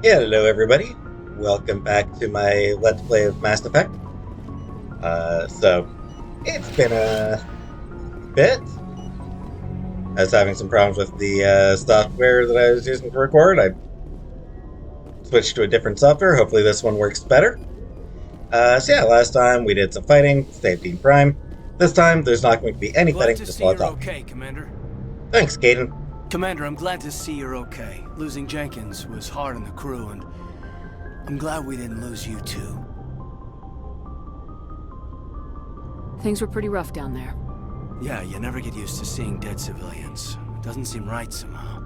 Hello everybody, welcome back to my Let's Play of Mass Effect. So, it's been a bit. I was having some problems with the software that I was using to record. I switched to a different software, hopefully this one works better. So yeah, last time we did some fighting, saved Team Prime. This time, there's not going to be any fighting, just a lot of talking. Okay, Commander. Thanks, Gaiden. Commander, I'm glad to see you're okay. Losing Jenkins was hard on the crew, and I'm glad we didn't lose you too. Things were pretty rough down there. Yeah, you never get used to seeing dead civilians. It doesn't seem right somehow.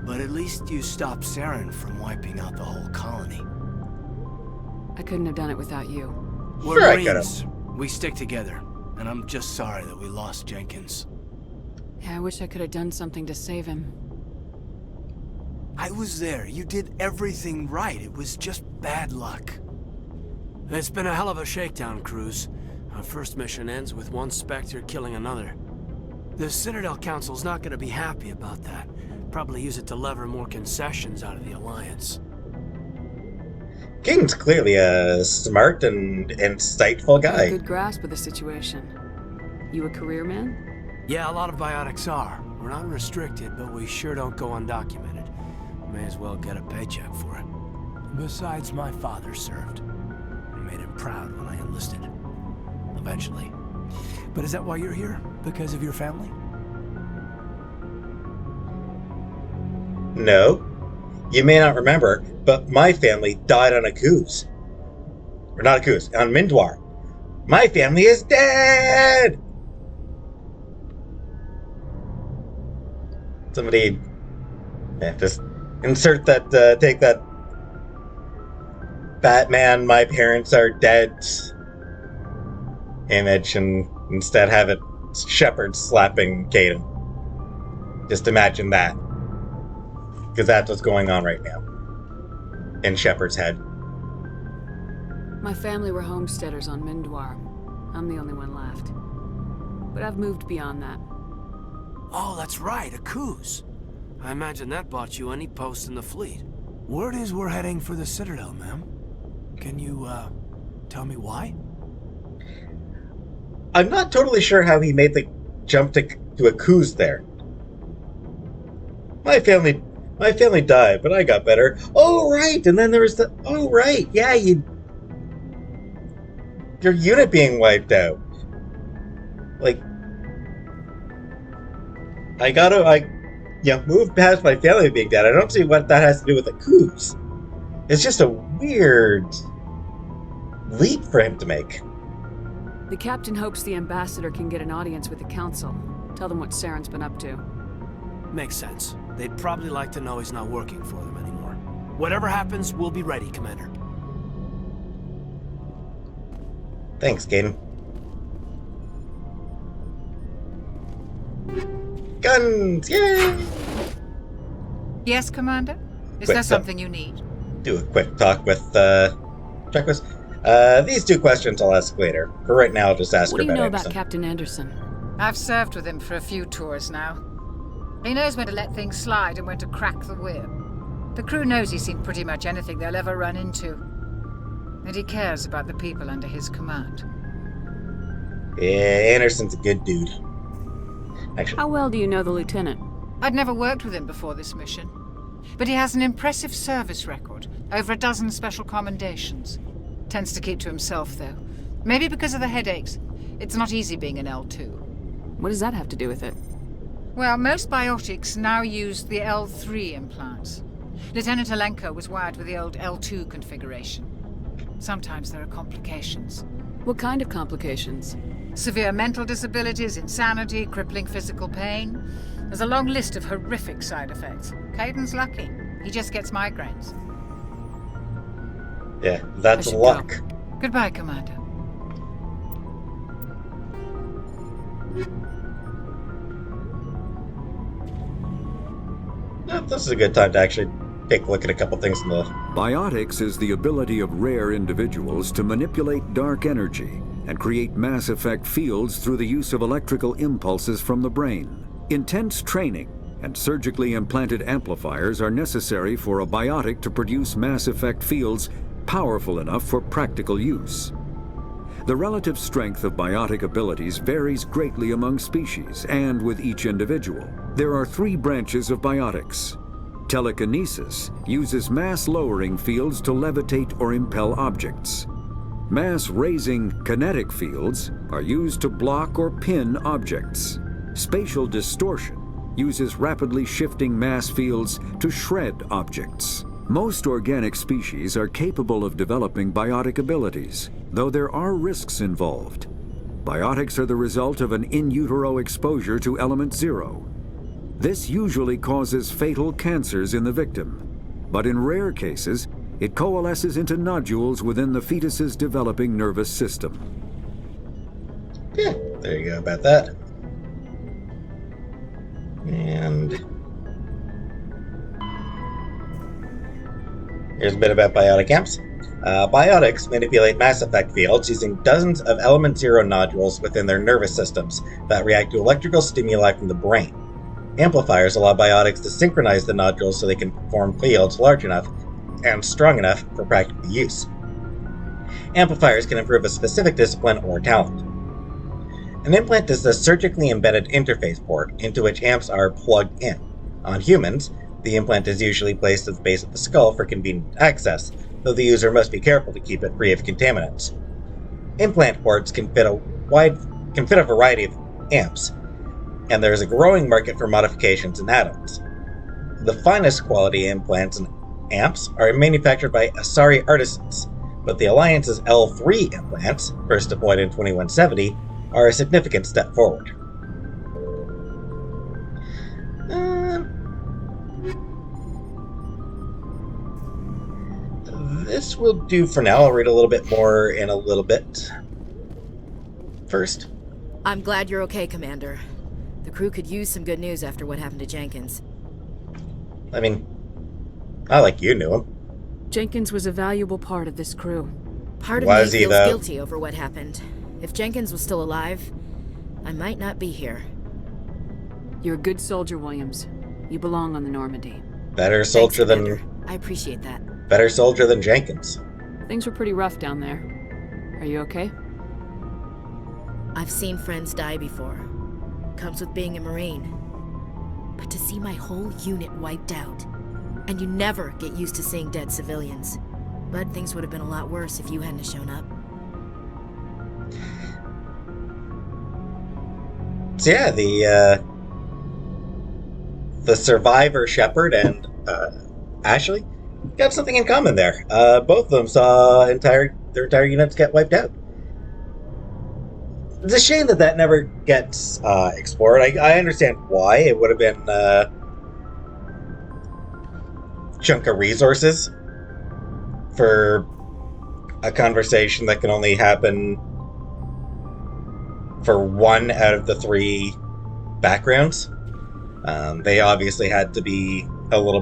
But at least you stopped Saren from wiping out the whole colony. I couldn't have done it without you. We're Sure, Marines. We stick together, and I'm just sorry that we lost Jenkins. Yeah, I wish I could have done something to save him. I was there. You did everything right. It was just bad luck. It's been a hell of a shakedown, Cruz. Our first mission ends with one Spectre killing another. The Citadel Council's not going to be happy about that. Probably use it to lever more concessions out of the Alliance. Gaiden's clearly a smart and insightful guy. A good grasp of the situation. You a career man? Yeah, a lot of biotics are. We're not restricted, but we sure don't go undocumented. May as well get a paycheck for it. Besides, my father served. I made him proud when I enlisted. Eventually. But is that why you're here? Because of your family? No. You may not remember, but my family died on a cruise. Or not a cruise, on Mindwar. My family is dead! Somebody, just insert that, take that Batman, my parents are dead image and instead have it Shepard slapping Gaiden. Just imagine that. Because that's what's going on right now. In Shepard's head. My family were homesteaders on Mindwar. I'm the only one left. But I've moved beyond that. Oh, that's right, a Coos. I imagine that bought you any post in the fleet. Word is we're heading for the Citadel, ma'am. Can you, tell me why? I'm not totally sure how he made the jump to a Coos there. My family died, but I got better. Oh, right, and then there was the... Oh, right, yeah, your unit being wiped out. Like... moved past my family being dead. I don't see what that has to do with the coups. It's just a weird leap for him to make. The captain hopes the ambassador can get an audience with the council. Tell them what Saren's been up to. Makes sense. They'd probably like to know he's not working for them anymore. Whatever happens, we'll be ready, Commander. Thanks, Gaiden. Guns! Yay! Yes, Commander? Is there something you need? Do a quick talk with, Checklist. These two questions I'll ask later. For right now, I'll just ask her about What do you know Anderson. about Captain Anderson? I've served with him for a few tours now. He knows when to let things slide and when to crack the whip. The crew knows he's seen pretty much anything they'll ever run into. And he cares about the people under his command. Yeah, Anderson's a good dude. Actually, How well do you know the lieutenant? I'd never worked with him before this mission. But he has an impressive service record. Over a dozen special commendations. Tends to keep to himself, though. Maybe because of the headaches. It's not easy being an L2. What does that have to do with it? Well, most biotics now use the L3 implants. Lieutenant Alenko was wired with the old L2 configuration. Sometimes there are complications. What kind of complications? Severe mental disabilities, insanity, crippling physical pain. There's a long list of horrific side effects. Kaiden's lucky. He just gets migraines. yeah, that's I should luck. go. Goodbye, Commander. Yeah, this is a good time to actually take a look at a couple things in the... Biotics is the ability of rare individuals to manipulate dark energy and create mass effect fields through the use of electrical impulses from the brain. Intense training and surgically implanted amplifiers are necessary for a biotic to produce mass effect fields powerful enough for practical use. The relative strength of biotic abilities varies greatly among species and with each individual. There are 3 branches of biotics. Telekinesis uses mass-lowering fields to levitate or impel objects. Mass-raising kinetic fields are used to block or pin objects. Spatial distortion uses rapidly shifting mass fields to shred objects. Most organic species are capable of developing biotic abilities, though there are risks involved. Biotics are the result of an in utero exposure to element 0. This usually causes fatal cancers in the victim, but in rare cases, it coalesces into nodules within the fetus's developing nervous system. Yeah, there you go about that. And here's a bit about biotic amps. Biotics manipulate mass effect fields using dozens of element 0 nodules within their nervous systems that react to electrical stimuli from the brain. Amplifiers allow biotics to synchronize the nodules so they can form fields large enough and strong enough for practical use. Amplifiers can improve a specific discipline or talent. An implant is a surgically embedded interface port into which amps are plugged in. On humans, the implant is usually placed at the base of the skull for convenient access, though the user must be careful to keep it free of contaminants. Implant ports can fit a variety of amps, and there is a growing market for modifications and add-ons. The finest quality implants and amps are manufactured by Asari artisans, but the Alliance's L3 implants, first deployed in 2170, are a significant step forward. This will do for now. I'll read a little bit more in a little bit. First, I'm glad you're okay, Commander. The crew could use some good news after what happened to Jenkins. I mean, not like you knew him. Jenkins was a valuable part of this crew. Part of me feels guilty over what happened. If Jenkins was still alive, I might not be here. You're a good soldier, Williams. You belong on the Normandy. Better soldier Thanks, Commander. I appreciate that. Better soldier than Jenkins. Things were pretty rough down there. Are you okay? I've seen friends die before. Comes with being a Marine. But to see my whole unit wiped out, and you never get used to seeing dead civilians. But things would have been a lot worse if you hadn't shown up. So yeah, the survivor Shepard and Ashley got something in common there. Both of them saw their entire units get wiped out. It's a shame that never gets explored. I understand why. It would have been a chunk of resources for a conversation that can only happen for one out of the 3 backgrounds. They obviously had to be a little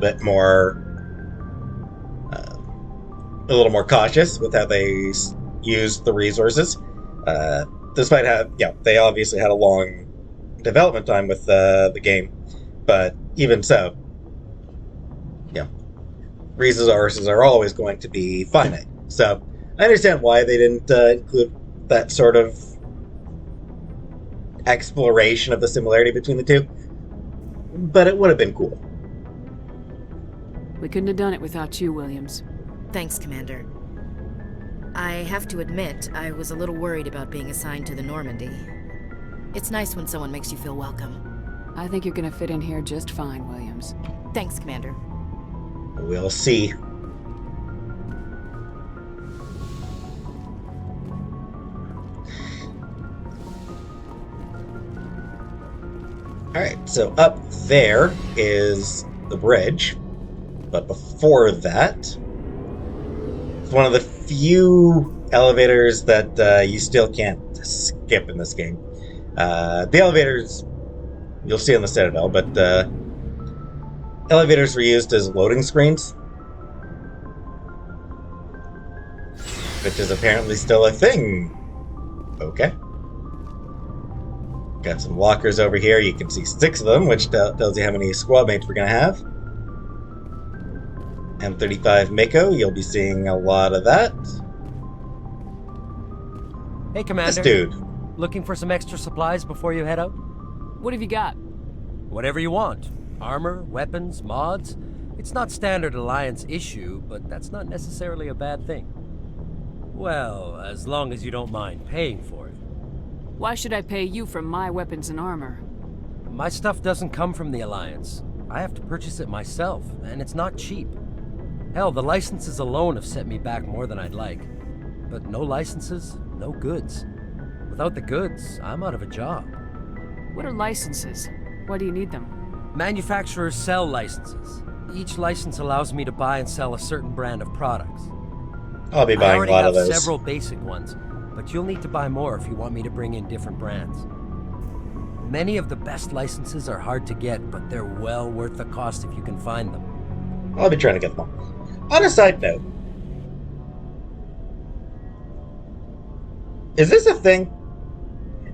more cautious with how they used the resources. Despite they obviously had a long development time with the game, but even so, resources are always going to be finite. So I understand why they didn't include that sort of exploration of the similarity between the two, but it would have been cool. We couldn't have done it without you, Williams. Thanks, Commander. I have to admit, I was a little worried about being assigned to the Normandy. It's nice when someone makes you feel welcome. I think you're gonna fit in here just fine, Williams. Thanks, Commander. We'll see. Alright, so up there is the bridge, but before that, it's one of the few elevators that you still can't skip in this game. The elevators you'll see on the Citadel, but elevators were used as loading screens, which is apparently still a thing. Okay. Got some walkers over here. You can see 6 of them, which tells you how many squad mates we're going to have. M35 Mako, you'll be seeing a lot of that. Hey, Commander. This dude. Looking for some extra supplies before you head out? What have you got? Whatever you want. Armor, weapons, mods. It's not standard Alliance issue, but that's not necessarily a bad thing. Well, as long as you don't mind paying for it. Why should I pay you for my weapons and armor? My stuff doesn't come from the Alliance. I have to purchase it myself, and it's not cheap. Hell, the licenses alone have set me back more than I'd like. But no licenses, no goods. Without the goods, I'm out of a job. What are licenses? Why do you need them? Manufacturers sell licenses. Each license allows me to buy and sell a certain brand of products. I'll be buying a lot of those. I already have several basic ones, but you'll need to buy more if you want me to bring in different brands. Many of the best licenses are hard to get, but they're well worth the cost if you can find them. I'll be trying to get them all. On a side note, is this a thing?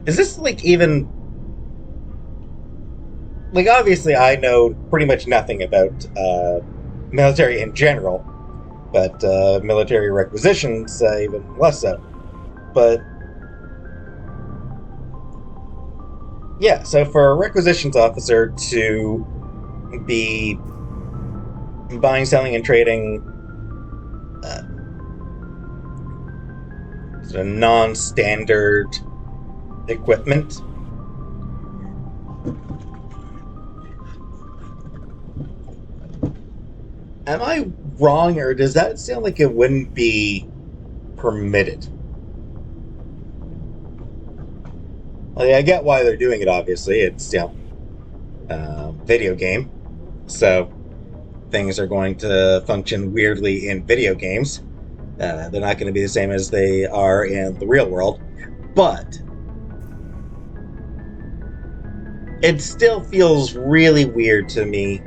Is this, like, even... Like, obviously I know pretty much nothing about military in general, but military requisitions even less so. But yeah, so for a requisitions officer to be buying, selling, and trading sort of non-standard equipment, am I wrong, or does that sound like it wouldn't be permitted? Like, I get why they're doing it, obviously. It's, video game. So, things are going to function weirdly in video games. They're not going to be the same as they are in the real world. But it still feels really weird to me.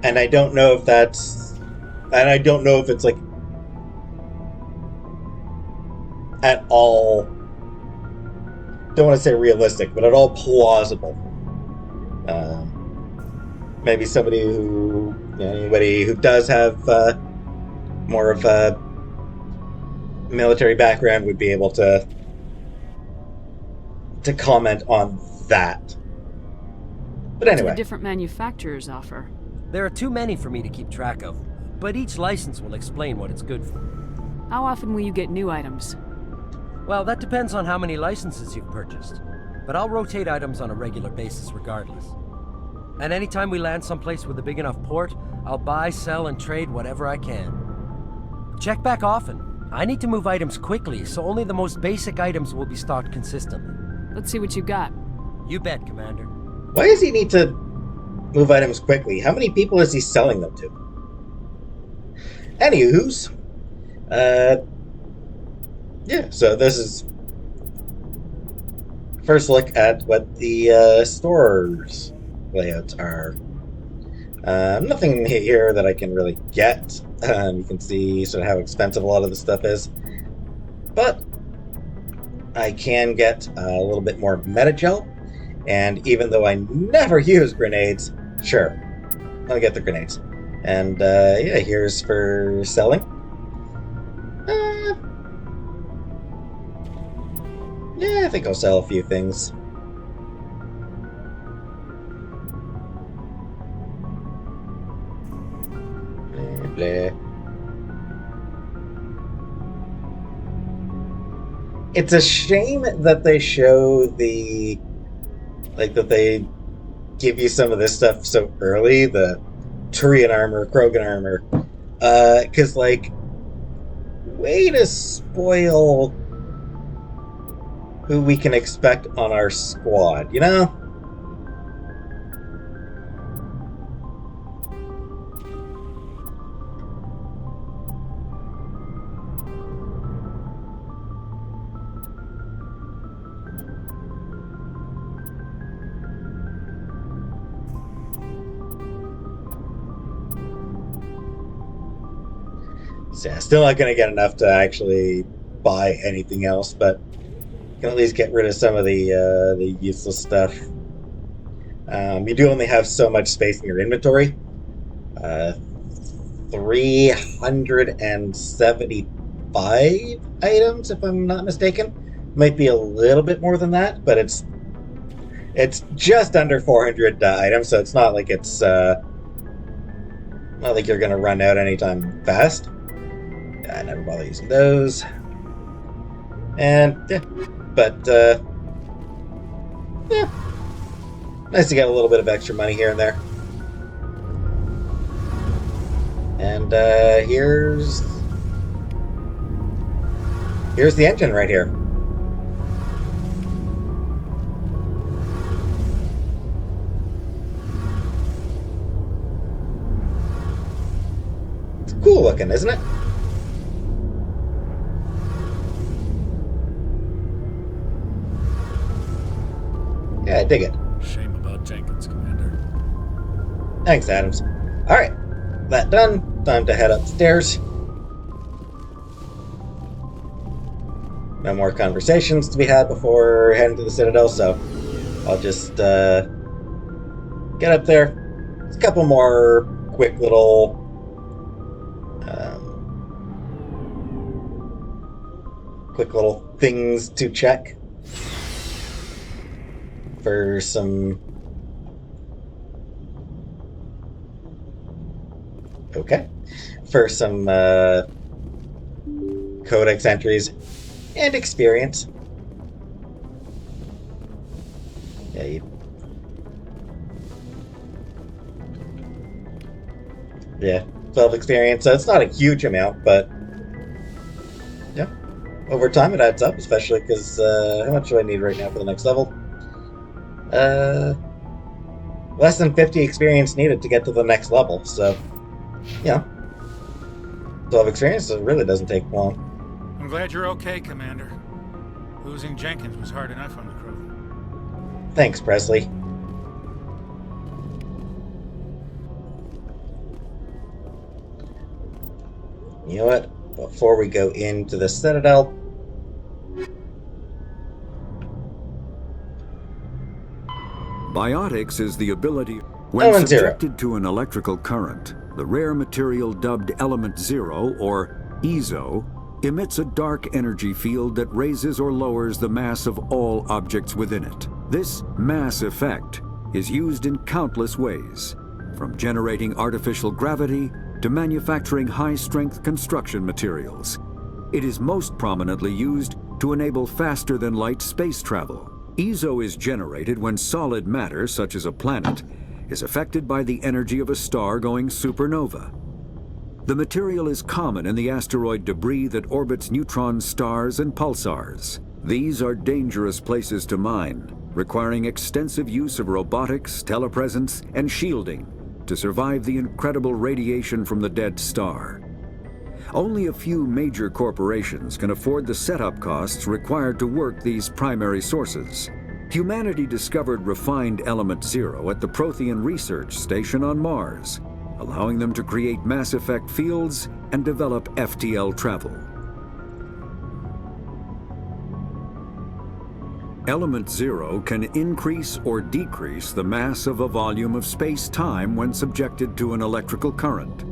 And I don't know if that's... And I don't know if it's, like, at all... Don't want to say realistic, but at all plausible. Maybe somebody who... anybody who does have more of a military background would be able to comment on that. But anyway. What do the different manufacturers offer? There are too many for me to keep track of, but each license will explain what it's good for. How often will you get new items? Well, that depends on how many licenses you've purchased, but I'll rotate items on a regular basis regardless. And anytime we land someplace with a big enough port, I'll buy, sell, and trade whatever I can. Check back often. I need to move items quickly, so only the most basic items will be stocked consistently. Let's see what you got. You bet, Commander. Why does he need to move items quickly? How many people is he selling them to? Anywho's, yeah, so this is first look at what the store's layouts are. Nothing here that I can really get. You can see sort of how expensive a lot of the stuff is. But I can get a little bit more metagel. And even though I never use grenades, sure, I'll get the grenades. And yeah, here's for selling. Yeah, I think I'll sell a few things. Blah, blah. It's a shame that they show the... like, that they give you some of this stuff so early, the Turian armor, Krogan armor, because, like, way to spoil who we can expect on our squad, you know? So yeah, still not going to get enough to actually buy anything else, but can at least get rid of some of the useless stuff. You do only have so much space in your inventory. 375 items, if I'm not mistaken. Might be a little bit more than that, but it's just under 400 items, so it's not like it's not like you're gonna run out anytime fast. I never bother using those. And yeah, but yeah, nice to get a little bit of extra money here and there. And here's the engine right here. It's cool looking, isn't it? Yeah, I dig it. Shame about Jenkins, Commander. Thanks, Adams. Alright, that done. Time to head upstairs. No more conversations to be had before heading to the Citadel, so I'll just get up there. There's a couple more quick little things to check for some. Okay. For some codex entries and experience. Yeah, 12 experience, so it's not a huge amount, but yeah, over time it adds up, especially because how much do I need right now for the next level? Less than 50 experience needed to get to the next level, so yeah. 12 experience, it really doesn't take long. I'm glad you're okay, Commander. Losing Jenkins was hard enough on the crew. Thanks, Presley. You know what? Before we go into the Citadel, Biotics is the ability... When subjected to an electrical current, the rare material dubbed Element Zero, or EZO, emits a dark energy field that raises or lowers the mass of all objects within it. This mass effect is used in countless ways, from generating artificial gravity to manufacturing high-strength construction materials. It is most prominently used to enable faster-than-light space travel. EZO is generated when solid matter, such as a planet, is affected by the energy of a star going supernova. The material is common in the asteroid debris that orbits neutron stars and pulsars. These are dangerous places to mine, requiring extensive use of robotics, telepresence, and shielding to survive the incredible radiation from the dead star. Only a few major corporations can afford the setup costs required to work these primary sources. Humanity discovered refined Element Zero at the Prothean Research Station on Mars, allowing them to create mass effect fields and develop FTL travel. Element Zero can increase or decrease the mass of a volume of space-time when subjected to an electrical current.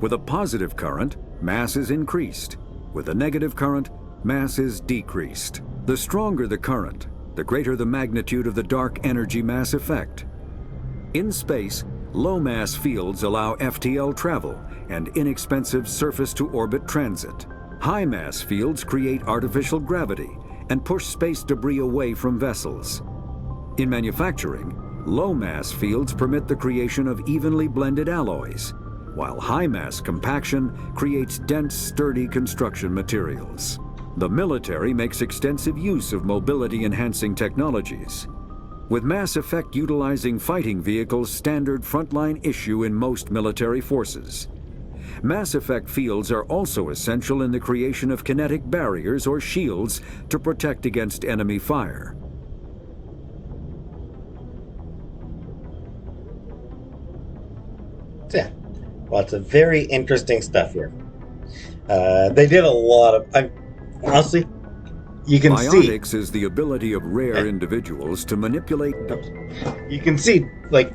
With a positive current, mass is increased. With a negative current, mass is decreased. The stronger the current, the greater the magnitude of the dark energy mass effect. In space, low-mass fields allow FTL travel and inexpensive surface-to-orbit transit. High-mass fields create artificial gravity and push space debris away from vessels. In manufacturing, low-mass fields permit the creation of evenly blended alloys, while high-mass compaction creates dense, sturdy construction materials. The military makes extensive use of mobility-enhancing technologies, with Mass Effect utilizing fighting vehicles standard frontline issue in most military forces. Mass Effect fields are also essential in the creation of kinetic barriers or shields to protect against enemy fire. Yeah, lots of very interesting stuff here. They did a lot of... honestly, you can see. Biotics is the ability of rare individuals to manipulate. You can see, like,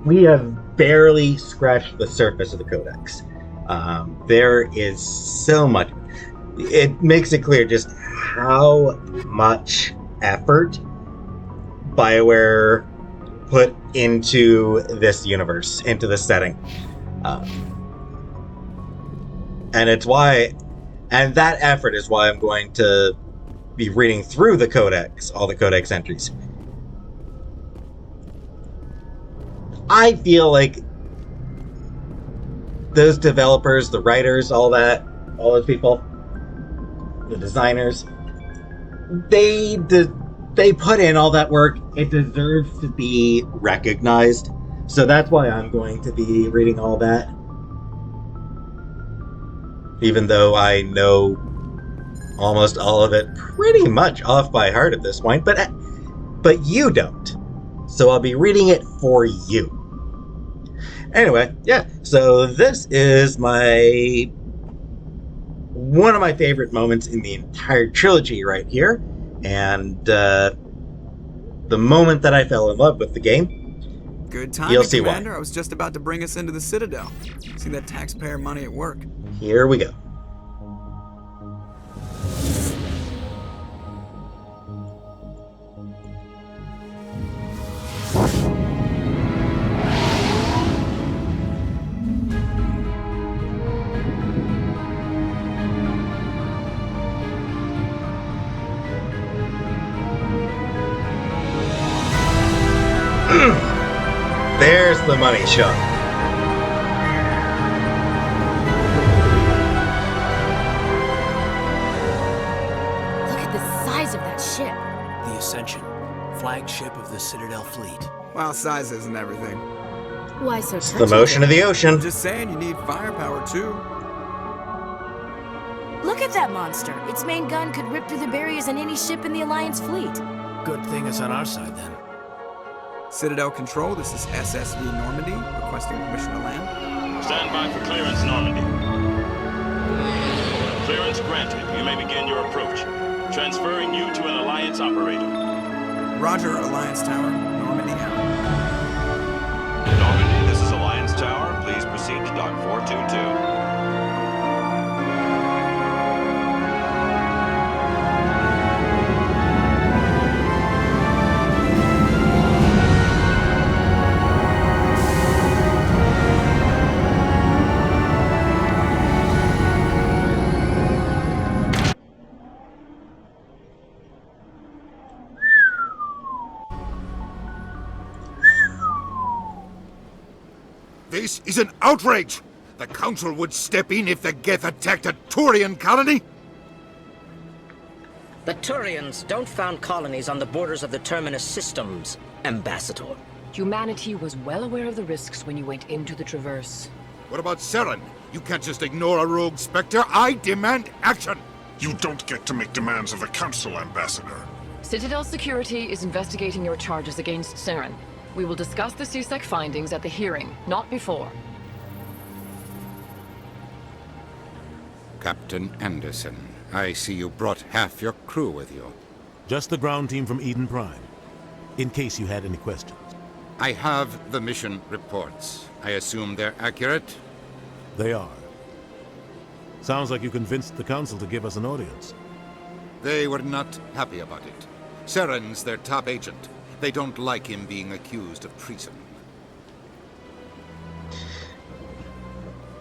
we have barely scratched the surface of the Codex. There is so much. It makes it clear just how much effort BioWare put into this universe, into this setting. And it's why, and that effort is why I'm going to be reading through the Codex, all the Codex entries. I feel like those developers, the writers, all those people, the designers, they put in all that work. It deserves to be recognized. So that's why I'm going to be reading all that. Even though I know almost all of it pretty much off by heart at this point, but you don't. So I'll be reading it for you. Anyway, yeah, so this is one of my favorite moments in the entire trilogy right here, and the moment that I fell in love with the game. Good timing, You'll see Commander. why. I was just about to bring us into the Citadel. See that taxpayer money at work. Here we go. There's the money shot. Look at the size of that ship. The Ascension, flagship of the Citadel fleet. Well, size isn't everything. Why so It's touchy? the motion of the ocean. I'm just saying you need firepower, too. Look at that monster. Its main gun could rip through the barriers in any ship in the Alliance fleet. Good thing it's on our side, then. Citadel Control, this is SSV Normandy, requesting permission to land. Stand by for clearance, Normandy. Clearance granted. You may begin your approach. Transferring you to an Alliance operator. Roger, Alliance Tower, Normandy out. Normandy, this is Alliance Tower. Please proceed to Dock 422. This is an outrage! The Council would step in if the Geth attacked a Turian colony? The Turians don't found colonies on the borders of the Terminus systems, Ambassador. Humanity was well aware of the risks when you went into the Traverse. What about Saren? You can't just ignore a rogue Spectre. I demand action! You don't get to make demands of the Council, Ambassador. Citadel Security is investigating your charges against Saren. We will discuss the CSEC findings at the hearing, not before. Captain Anderson, I see you brought half your crew with you. Just the ground team from Eden Prime, in case you had any questions. I have the mission reports. I assume they're accurate? They are. Sounds like you convinced the Council to give us an audience. They were not happy about it. Saren's their top agent. They don't like him being accused of treason.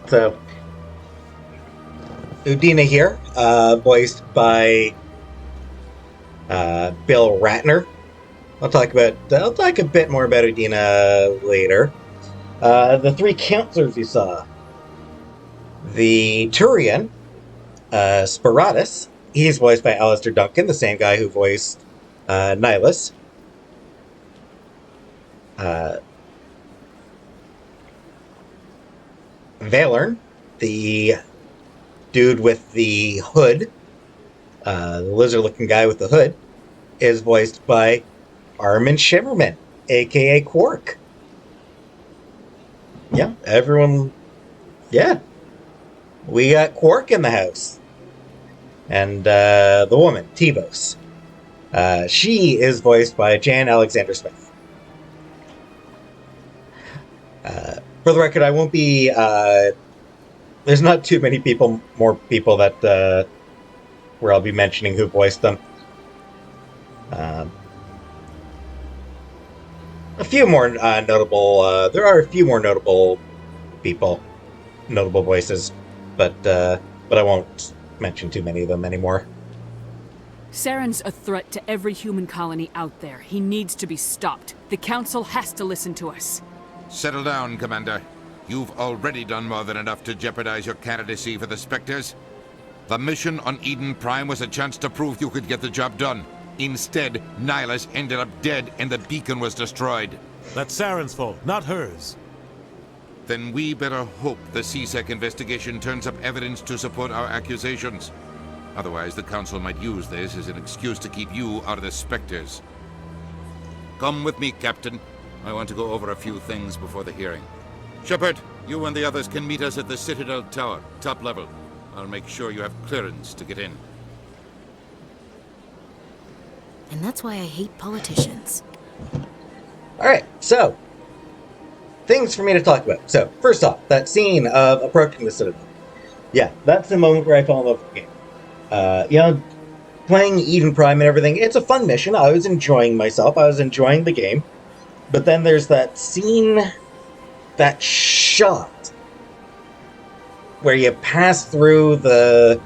So, Udina here, voiced by Bill Ratner. I'll talk a bit more about Udina later. The three counselors you saw. The Turian, Spiratus. He's voiced by Alistair Duncan, the same guy who voiced Nihilus. Valern, the dude with the hood, the lizard-looking guy with the hood, is voiced by Armin Shimmerman, aka Quark. Yeah, everyone. Yeah, we got Quark in the house, And the woman, Tivos. She is voiced by Jan Alexander Smith. For the record, I won't be... there's not too many more people that where I'll be mentioning who voiced them. A few more notable... there are a few more notable people, notable voices, but I won't mention too many of them anymore. Saren's a threat to every human colony out there. He needs to be stopped. The Council has to listen to us. Settle down, Commander. You've already done more than enough to jeopardize your candidacy for the Spectres. The mission on Eden Prime was a chance to prove you could get the job done. Instead, Nihilus ended up dead and the beacon was destroyed. That's Saren's fault, not hers. Then we better hope the CSEC investigation turns up evidence to support our accusations. Otherwise, the Council might use this as an excuse to keep you out of the Spectres. Come with me, Captain. I want to go over a few things before the hearing. Shepard, you and the others can meet us at the Citadel Tower, top level. I'll make sure you have clearance to get in. And that's why I hate politicians. Alright, so... things for me to talk about. So, first off, that scene of approaching the Citadel. Yeah, that's the moment where I fell in love with the game. Playing Eden Prime and everything, it's a fun mission. I was enjoying myself. I was enjoying the game. But then there's that scene, that shot, where you pass through the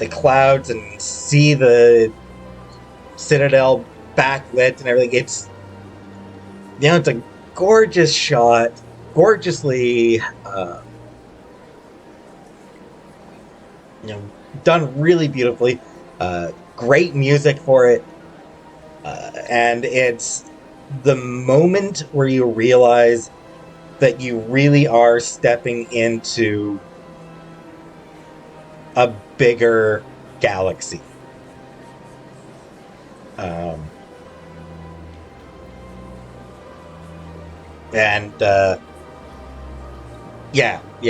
clouds and see the Citadel backlit and everything. It's, it's a gorgeous shot, gorgeously, done really beautifully. Great music for it, and it's the moment where you realize that you really are stepping into a bigger galaxy.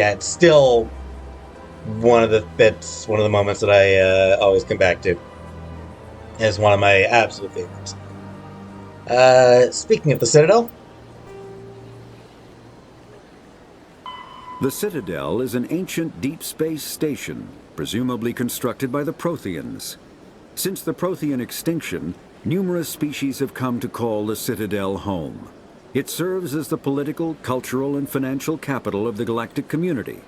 It's still one of the moments that I always come back to as one of my absolute favorites. Speaking of the Citadel. The Citadel is an ancient deep space station, presumably constructed by the Protheans. Since the Prothean extinction, numerous species have come to call the Citadel home. It serves as the political, cultural, and financial capital of the galactic community.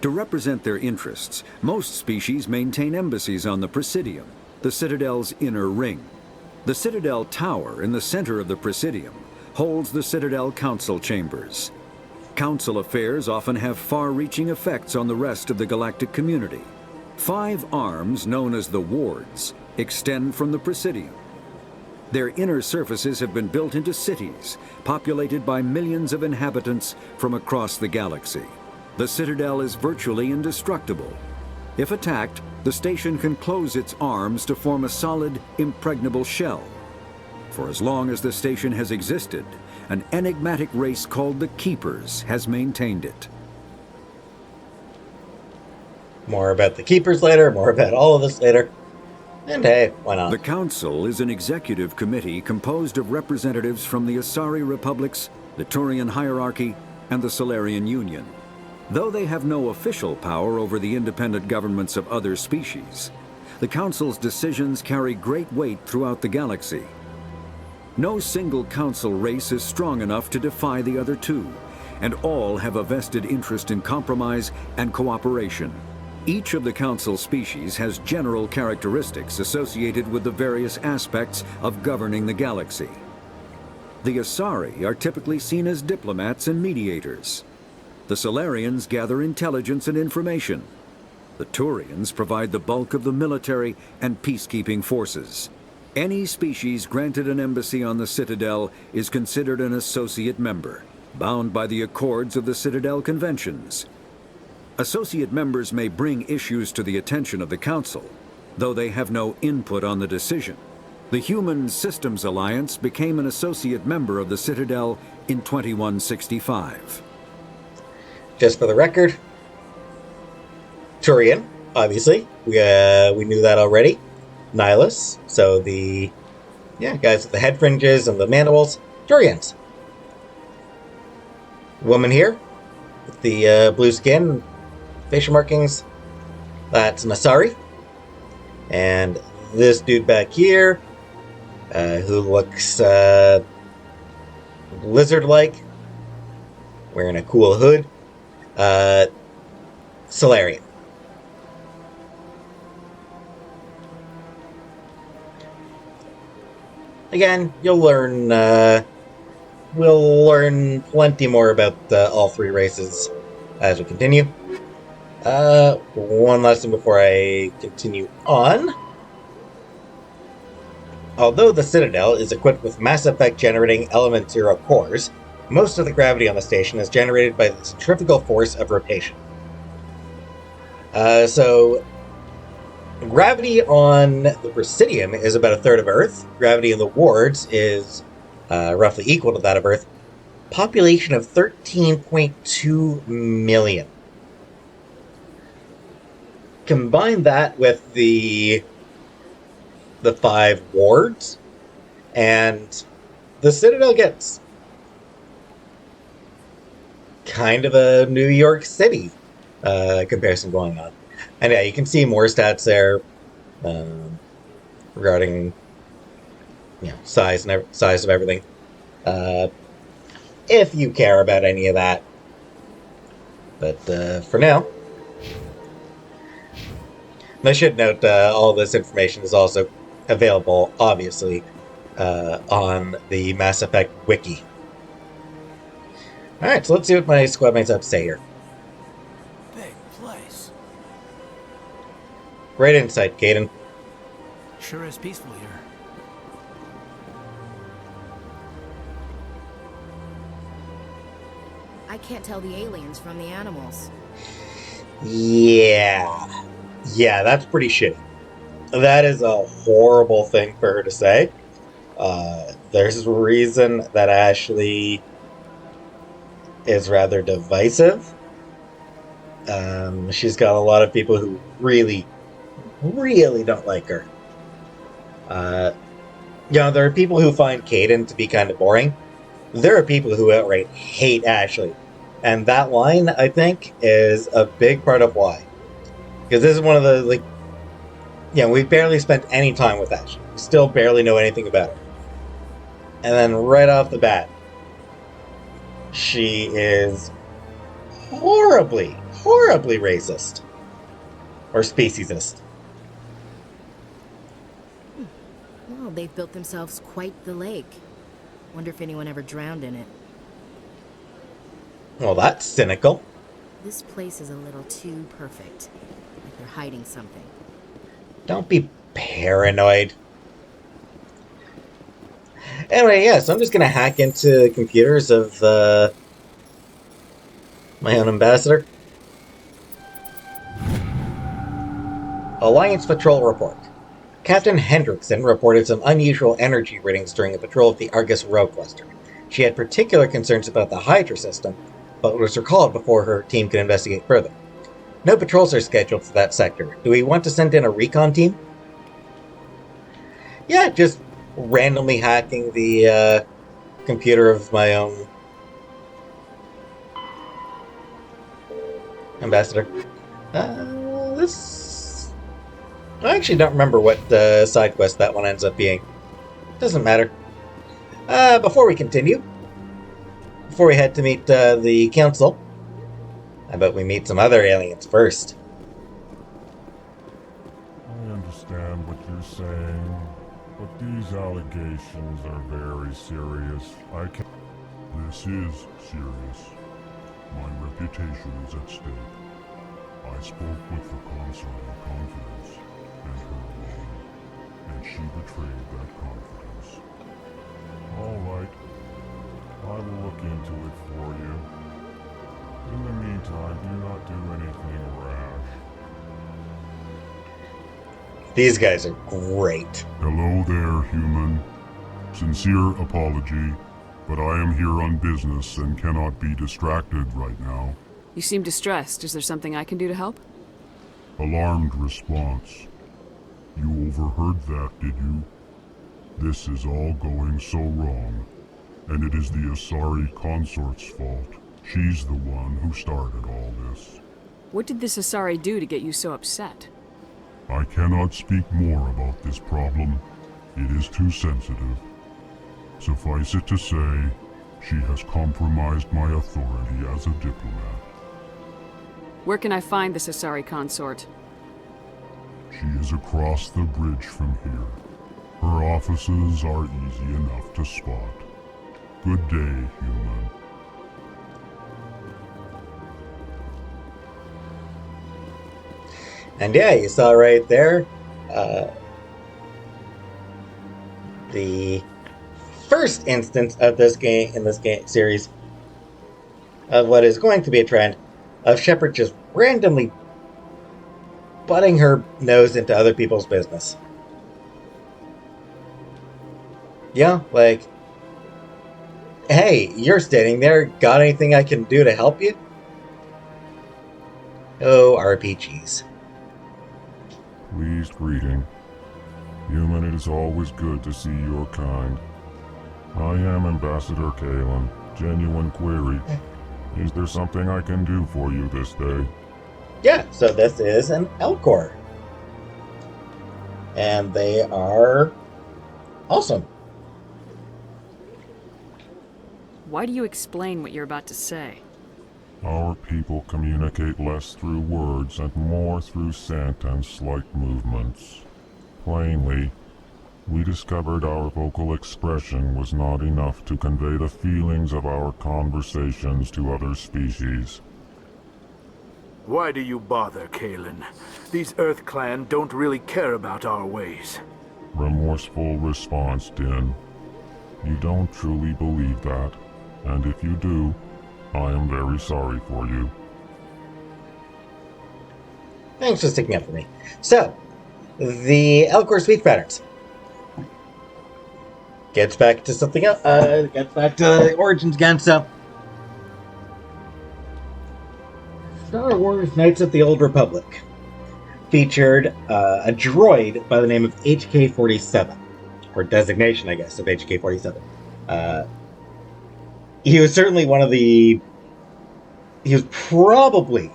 To represent their interests, most species maintain embassies on the Presidium, the Citadel's inner ring. The Citadel Tower in the center of the Presidium holds the Citadel Council chambers. Council affairs often have far-reaching effects on the rest of the galactic community. 5 arms, known as the wards, extend from the Presidium. Their inner surfaces have been built into cities, populated by millions of inhabitants from across the galaxy. The Citadel is virtually indestructible. If attacked, the station can close its arms to form a solid, impregnable shell. For as long as the station has existed, an enigmatic race called the Keepers has maintained it. More about the Keepers later, more about all of this later. And hey, why not? The Council is an executive committee composed of representatives from the Asari Republics, the Turian Hierarchy, and the Solarian Union. Though they have no official power over the independent governments of other species, the Council's decisions carry great weight throughout the galaxy. No single Council race is strong enough to defy the other two, and all have a vested interest in compromise and cooperation. Each of the Council species has general characteristics associated with the various aspects of governing the galaxy. The Asari are typically seen as diplomats and mediators. The Solarians gather intelligence and information. The Turians provide the bulk of the military and peacekeeping forces. Any species granted an embassy on the Citadel is considered an associate member, bound by the accords of the Citadel Conventions. Associate members may bring issues to the attention of the Council, though they have no input on the decision. The Human Systems Alliance became an associate member of the Citadel in 2165. Just for the record, Turian, obviously. We knew that already. Nihilus. So the guys with the head fringes and the mandibles. Turians. Woman here with the blue skin, facial markings. That's Masari. And this dude back here, who looks lizard-like, wearing a cool hood, Solarian. Again, you'll learn, we'll learn plenty more about all three races as we continue. One last thing before I continue on. Although the Citadel is equipped with Mass Effect generating Element Zero cores, most of the gravity on the station is generated by the centrifugal force of rotation. So, gravity on the Presidium is about a third of Earth. Gravity in the wards is roughly equal to that of Earth. Population of 13.2 million. Combine that with the 5 wards, and the Citadel gets kind of a New York City comparison going on. And yeah, you can see more stats there regarding size of everything. If you care about any of that, but for now, and I should note all this information is also available, obviously, on the Mass Effect wiki. Alright, so let's see what my squad mates have to say here. Big place. Great insight, Caden. Sure is peaceful here. I can't tell the aliens from the animals. Yeah, that's pretty shitty. That is a horrible thing for her to say. There's a reason that Ashley is rather divisive. She's got a lot of people who really, really don't like her. There are people who find Caden to be kind of boring. There are people who outright hate Ashley. And that line, I think, is a big part of why. Because this is one of the, we barely spent any time with Ashley. We still barely know anything about her. And then right off the bat, she is horribly, horribly racist. Or speciesist. Well, they've built themselves quite the lake. Wonder if anyone ever drowned in it. Well, that's cynical. This place is a little too perfect. Like they're hiding something. Don't be paranoid. Anyway, yeah, so I'm just going to hack into computers of my own ambassador. Alliance Patrol Report. Captain Hendrickson reported some unusual energy readings during a patrol of the Argus Row Cluster. She had particular concerns about the Hydra system, but was recalled before her team could investigate further. No patrols are scheduled for that sector. Do we want to send in a recon team? Yeah, just randomly hacking the computer of my own ambassador. I actually don't remember what side quest that one ends up being. Doesn't matter. Before we continue, before we head to meet the council, how about we meet some other aliens first? I understand what you're saying, but these allegations are very serious. This is serious. My reputation is at stake. I spoke with the consul in confidence, and her alone, and she betrayed that confidence. All right. I will look into it for you. In the meantime, do not do anything rash. These guys are great. Hello there, human. Sincere apology, but I am here on business and cannot be distracted right now. You seem distressed. Is there something I can do to help? Alarmed response. You overheard that, did you? This is all going so wrong, and it is the Asari consort's fault. She's the one who started all this. What did this Asari do to get you so upset? I cannot speak more about this problem. It is too sensitive. Suffice it to say, she has compromised my authority as a diplomat. Where can I find this Asari consort? She is across the bridge from here. Her offices are easy enough to spot. Good day, human. And yeah, you saw right there, the first instance of this game, in this game series, of what is going to be a trend, of Shepard just randomly butting her nose into other people's business. Yeah, like, hey, you're standing there, got anything I can do to help you? Oh, RPGs. Pleased greeting. Human, it is always good to see your kind. I am Ambassador Kalen. Genuine query. Is there something I can do for you this day? Yeah, so this is an Elcor. And they are awesome. Why do you explain what you're about to say? Our people communicate less through words and more through scent and slight movements. Plainly, we discovered our vocal expression was not enough to convey the feelings of our conversations to other species. Why do you bother, Kalen? These Earth Clan don't really care about our ways. Remorseful response, Din. You don't truly believe that, and if you do, I am very sorry for you. Thanks for sticking up for me. So, the Elcor speech patterns. Gets back to something else. Gets back to Origins again, so. Star Wars Knights of the Old Republic featured a droid by the name of HK-47, or designation, I guess, of HK-47. He was certainly one of the... He was probably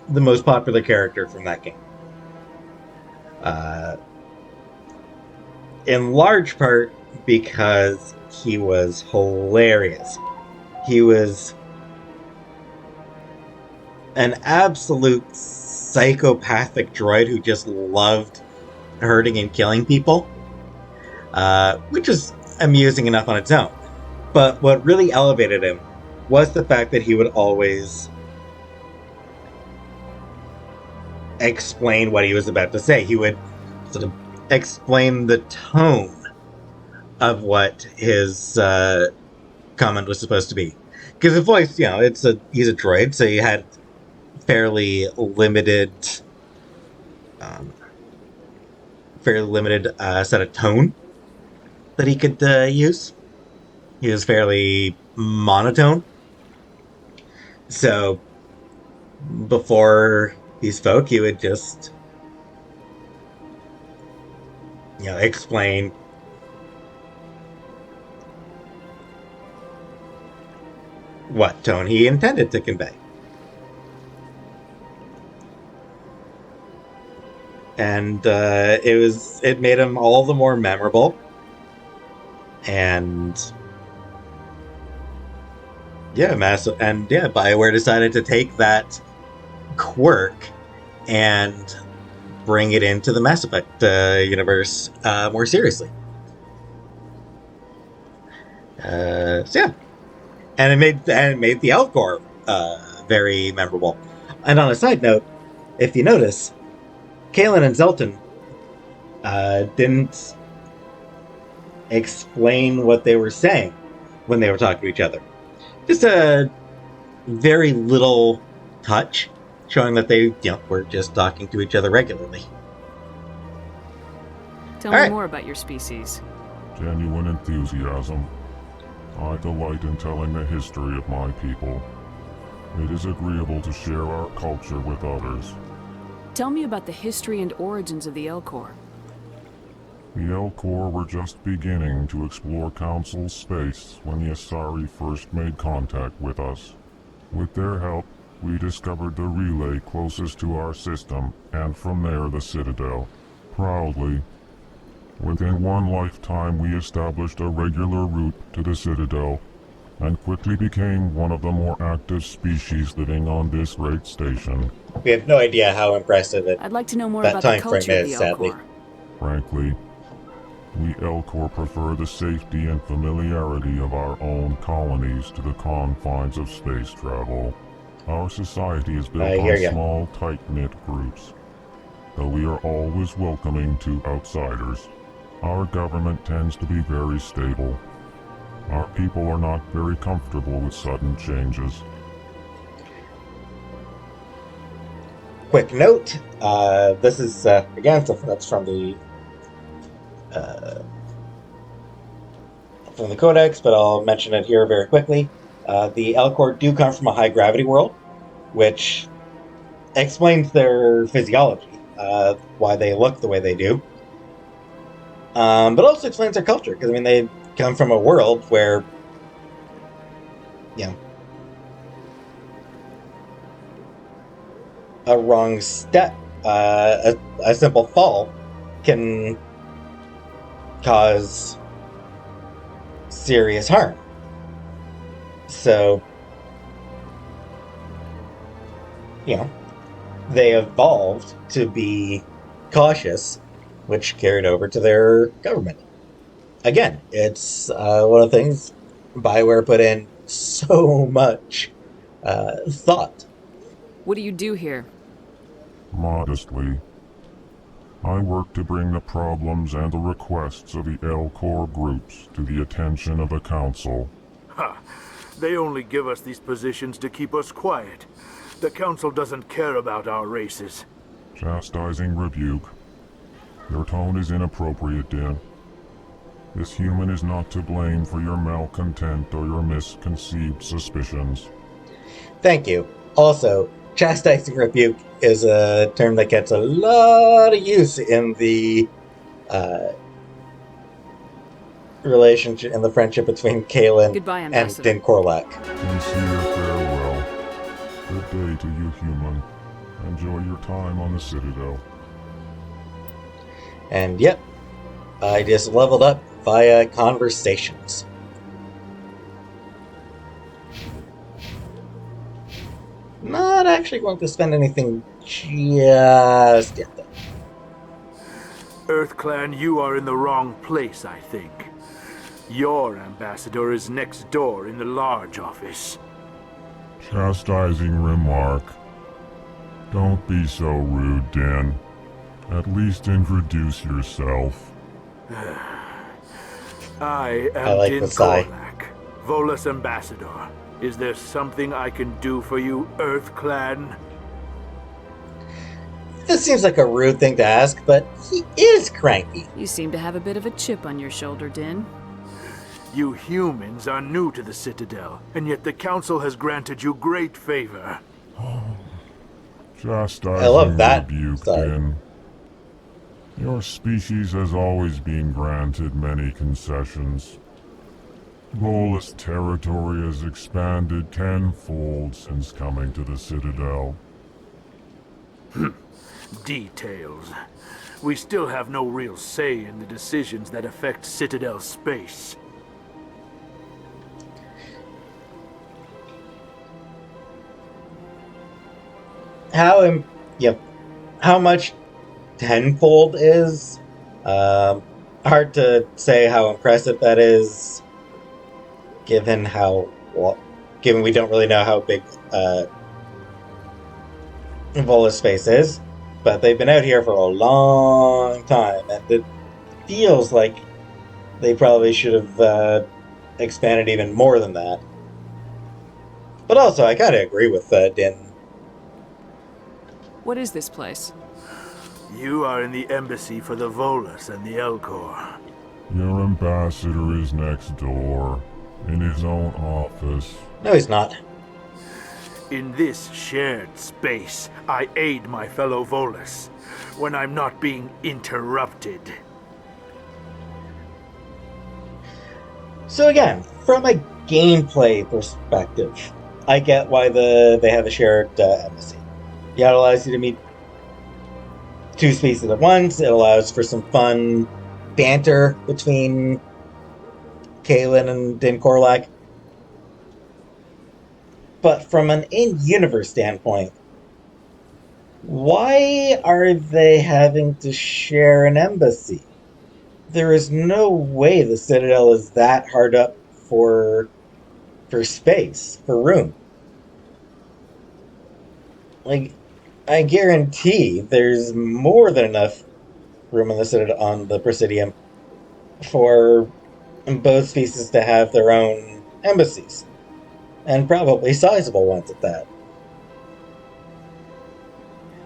the most popular character from that game. In large part because he was hilarious. He was an absolute psychopathic droid who just loved hurting and killing people, which is amusing enough on its own. But what really elevated him was the fact that he would always explain what he was about to say. He would sort of explain the tone of what his comment was supposed to be. Because the voice, you know, he's a droid, so he had fairly limited set of tone that he could use. He was fairly monotone. So before he spoke, he would just, you know, explain what tone he intended to convey. And it made him all the more memorable. And BioWare decided to take that quirk and bring it into the Mass Effect universe more seriously. And it made the Elcor very memorable. And on a side note, if you notice, Kalen and Zelton didn't explain what they were saying when they were talking to each other. Just a very little touch, showing that they, were just talking to each other regularly. Tell me more about your species. Genuine enthusiasm. I delight in telling the history of my people. It is agreeable to share our culture with others. Tell me about the history and origins of the L-Corps. The L-Corps were just beginning to explore Council space when the Asari first made contact with us. With their help, we discovered the relay closest to our system, and from there the Citadel. Proudly, within one lifetime we established a regular route to the Citadel, and quickly became one of the more active species living on this great station. We have no idea how impressive I'd like to know more that about the time frame culture of the is, sadly. L-Corps. Frankly, we L-Corps prefer the safety and familiarity of our own colonies to the confines of space travel. Our society is built on small, tight-knit groups. Though we are always welcoming to outsiders, our government tends to be very stable. Our people are not very comfortable with sudden changes. Quick note, this is, again, something that's from the Codex, but I'll mention it here very quickly. The L-Corps do come from a high-gravity world, which explains their physiology, why they look the way they do. But also explains their culture, because, I mean, they come from a world where, you know, a wrong step, a simple fall, can cause serious harm. So, you know, they evolved to be cautious, which carried over to their government. Again, it's one of the things BioWare put in so much thought. What do you do here? Modestly, I work to bring the problems and the requests of the L-Corps groups to the attention of the Council. Ha! They only give us these positions to keep us quiet. The Council doesn't care about our races. Chastising rebuke. Your tone is inappropriate, Din. This human is not to blame for your malcontent or your misconceived suspicions. Thank you. Also, chastising rebuke is a term that gets a lot of use in the relationship and the friendship between Kalen and Din Korlak. Sincere farewell. Good day to you, human. Enjoy your time on the Citadel. And yep, I just leveled up via conversations. Not actually going to spend anything just yet, though. EarthClan, you are in the wrong place, I think. Your ambassador is next door in the large office. Chastising remark. Don't be so rude, Din. At least introduce yourself. I am like Din the sigh. Korlak, Volus ambassador. Is there something I can do for you, EarthClan? This seems like a rude thing to ask, but he is cranky. You seem to have a bit of a chip on your shoulder, Din. You humans are new to the Citadel, and yet the Council has granted you great favor. Chastising I love that. rebuke, Din. Your species has always been granted many concessions. Volus territory has expanded tenfold since coming to the Citadel. Details. We still have no real say in the decisions that affect Citadel space. How much tenfold is hard to say how impressive that is, given we don't really know how big Volus space is, but they've been out here for a long time, and it feels like they probably should have expanded even more than that. But also, I kind of agree with Din. What is this place? You are in the embassy for the Volus and the L-Corps. Your ambassador is next door, in his own office. No, he's not. In this shared space, I aid my fellow Volus when I'm not being interrupted. So again, from a gameplay perspective, I get why they have a shared embassy. Yeah, it allows you to meet two species at once. It allows for some fun banter between Kalen and Din Korlak. But from an in-universe standpoint, why are they having to share an embassy? There is no way the Citadel is that hard up for space, for room. Like, I guarantee there's more than enough room on the Citadel, on the Presidium, for both species to have their own embassies, and probably sizable ones at that.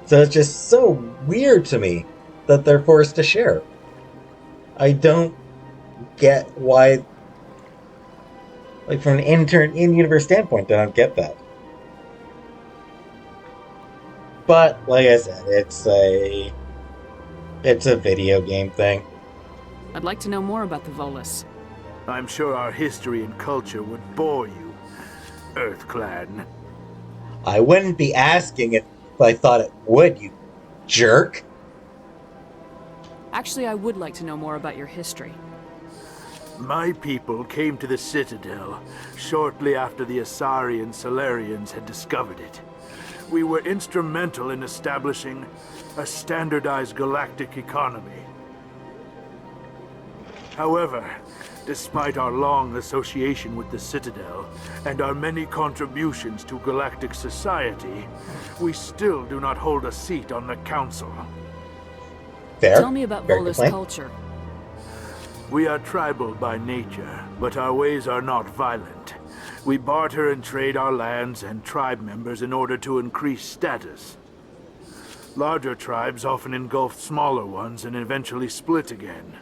So it's just so weird to me that they're forced to share. I don't get why, like from an in-universe standpoint, I don't get that. But like I said, it's a video game thing. I'd like to know more about the Volus. I'm sure our history and culture would bore you, EarthClan. I wouldn't be asking if I thought it would, you jerk. Actually, I would like to know more about your history. My people came to the Citadel shortly after the Asari and Solarians had discovered it. We were instrumental in establishing a standardized galactic economy. However, despite our long association with the Citadel and our many contributions to galactic society, we still do not hold a seat on the Council. Fair. Tell me about Volus culture. We are tribal by nature, but our ways are not violent. We barter and trade our lands and tribe members in order to increase status. Larger tribes often engulf smaller ones and eventually split again.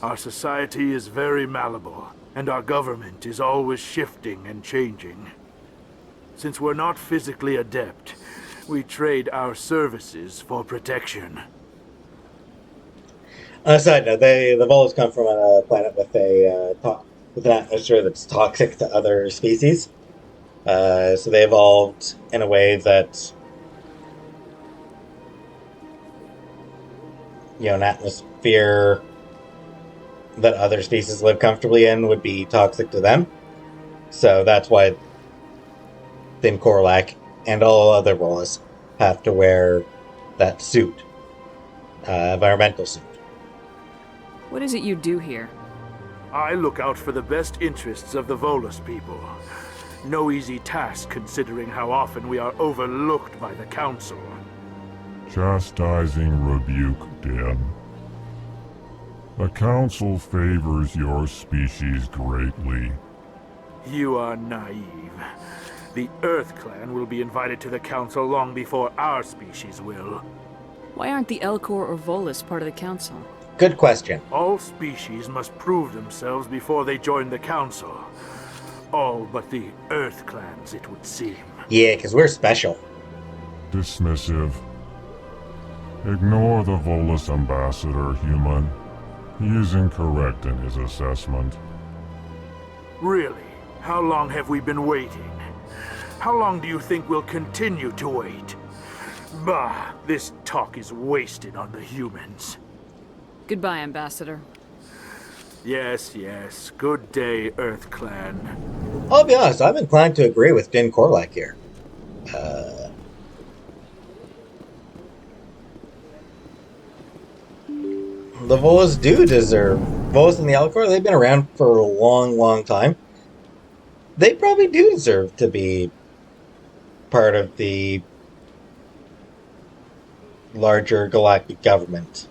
Our society is very malleable, and our government is always shifting and changing. Since we're not physically adept, we trade our services for protection. On a side note, the Volus come from a planet with an atmosphere that's toxic to other species. So they evolved in a way that, an atmosphere that other species live comfortably in would be toxic to them. So that's why Din Korlak and all other Volus have to wear that suit, environmental suit. What is it you do here? I look out for the best interests of the Volus people. No easy task considering how often we are overlooked by the Council. Chastising rebuke, Din. The Council favors your species greatly. You are naive. The EarthClan will be invited to the Council long before our species will. Why aren't the Elcor or Volus part of the Council? Good question. All species must prove themselves before they join the Council. All but the EarthClans, it would seem. Yeah, because we're special. Dismissive. Ignore the Volus ambassador, human. He is incorrect in his assessment. Really? How long have we been waiting? How long do you think we'll continue to wait? Bah, this talk is wasted on the humans. Goodbye, Ambassador. Yes, yes. Good day, EarthClan. I'll be honest, I'm inclined to agree with Din Korlak here. The Volus do deserve... Volus and the Elcor, they've been around for a long, long time. They probably do deserve to be part of the larger galactic government.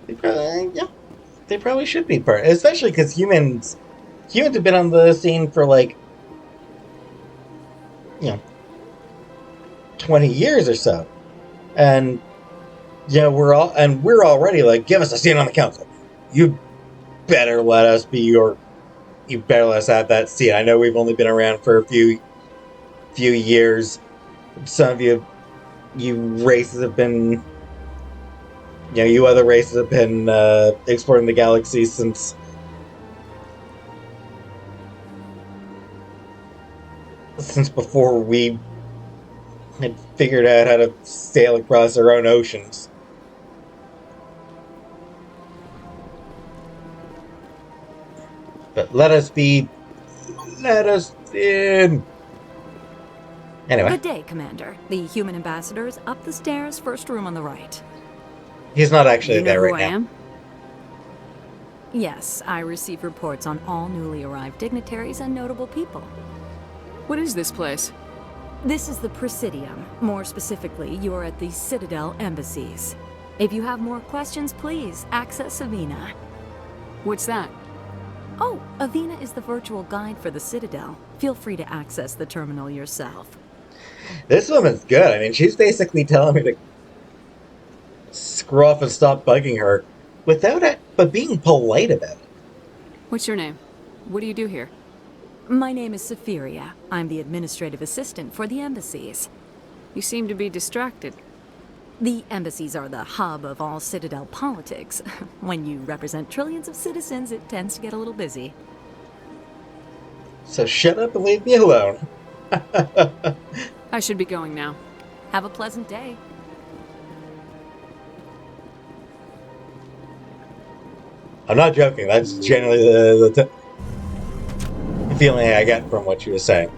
They probably should be part, especially because humans have been on the scene for 20 years or so, and we're already like, give us a seat on the Council. You better let us have that seat. I know we've only been around for a few few years, some of you races have been, you other races have been exploring the galaxy since before we had figured out how to sail across our own oceans. But let us in. Anyway. Good day, Commander. The human ambassador is up the stairs, first room on the right. He's not actually there right now. You know who I am? Yes, I receive reports on all newly arrived dignitaries and notable people. What is this place? This is the Presidium. More specifically, you are at the Citadel embassies. If you have more questions, please access Avina. What's that? Oh, Avina is the virtual guide for the Citadel. Feel free to access the terminal yourself. This woman's good. I mean, she's basically telling me to screw off and stop bugging her without it, but being polite about it. What's your name? What do you do here? My name is Safiria. I'm the administrative assistant for the embassies. You seem to be distracted. The embassies are the hub of all Citadel politics. When you represent trillions of citizens, it tends to get a little busy. So shut up and leave me alone. I should be going now. Have a pleasant day. I'm not joking. That's generally the feeling I get from what she was saying.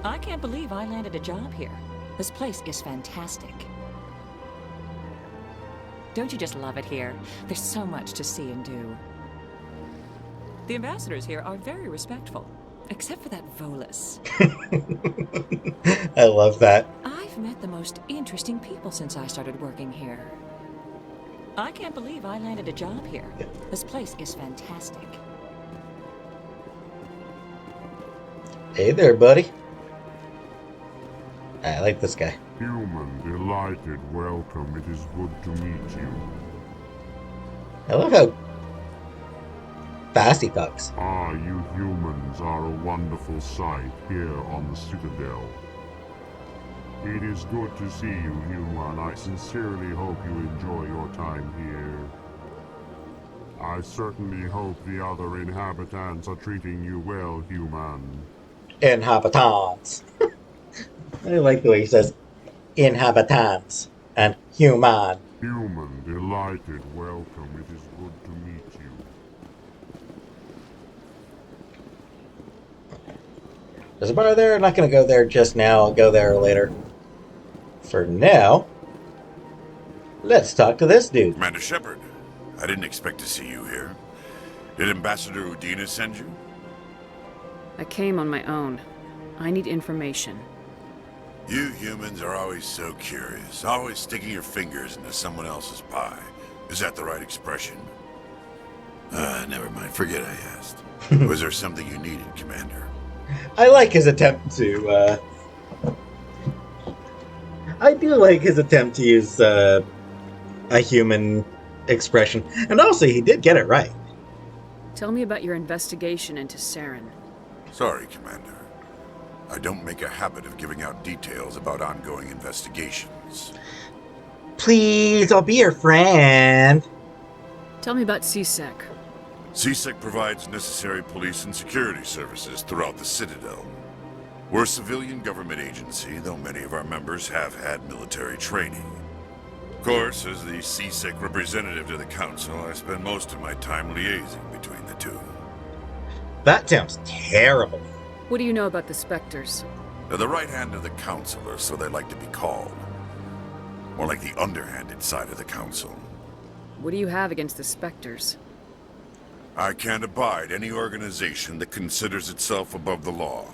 I can't believe I landed a job here. This place is fantastic. Don't you just love it here? There's so much to see and do. The ambassadors here are very respectful, except for that Volus. I love that. I've met the most interesting people since I started working here. I can't believe I landed a job here. This place is fantastic. Hey there, buddy. I like this guy. Human, delighted, welcome. It is good to meet you. I love how fast he talks. Ah, you humans are a wonderful sight here on the Citadel. It is good to see you, human. I sincerely hope you enjoy your time here. I certainly hope the other inhabitants are treating you well, human. Inhabitants. I like the way he says inhabitants and human. Human, delighted, welcome. It is good to meet you. There's a bar there. I'm not going to go there just now. I'll go there later. For now, let's talk to this dude. Commander Shepard, I didn't expect to see you here. Did Ambassador Udina send you? I came on my own. I need information. You humans are always so curious, always sticking your fingers into someone else's pie. Is that the right expression? Never mind. Forget I asked. Was there something you needed, Commander? I like his attempt to, I do like his attempt to use, a human expression. And also, he did get it right. Tell me about your investigation into Saren. Sorry, Commander. I don't make a habit of giving out details about ongoing investigations. Please, I'll be your friend. Tell me about CSEC. CSEC provides necessary police and security services throughout the Citadel. We're a civilian government agency, though many of our members have had military training. Of course, as the CSEC representative to the Council, I spend most of my time liaising between the two. That sounds terrible. What do you know about the Spectres? They're the right hand of the Council, or so they like to be called. More like the underhanded side of the Council. What do you have against the Spectres? I can't abide any organization that considers itself above the law.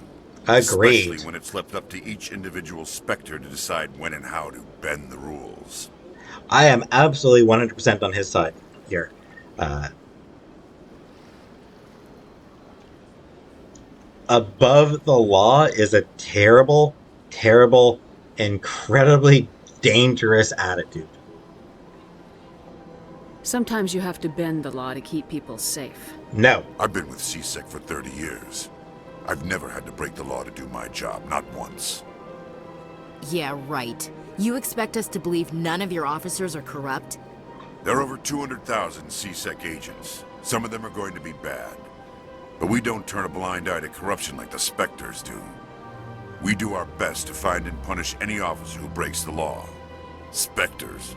Agreed. Especially when it's left up to each individual Spectre to decide when and how to bend the rules. I am absolutely 100% on his side here. Above the law is a terrible, terrible, incredibly dangerous attitude. Sometimes you have to bend the law to keep people safe. No. I've been with CSEC for 30 years. I've never had to break the law to do my job, not once. Yeah, right. You expect us to believe none of your officers are corrupt? There are over 200,000 CSEC agents. Some of them are going to be bad. But we don't turn a blind eye to corruption like the Spectres do. We do our best to find and punish any officer who breaks the law. Spectres,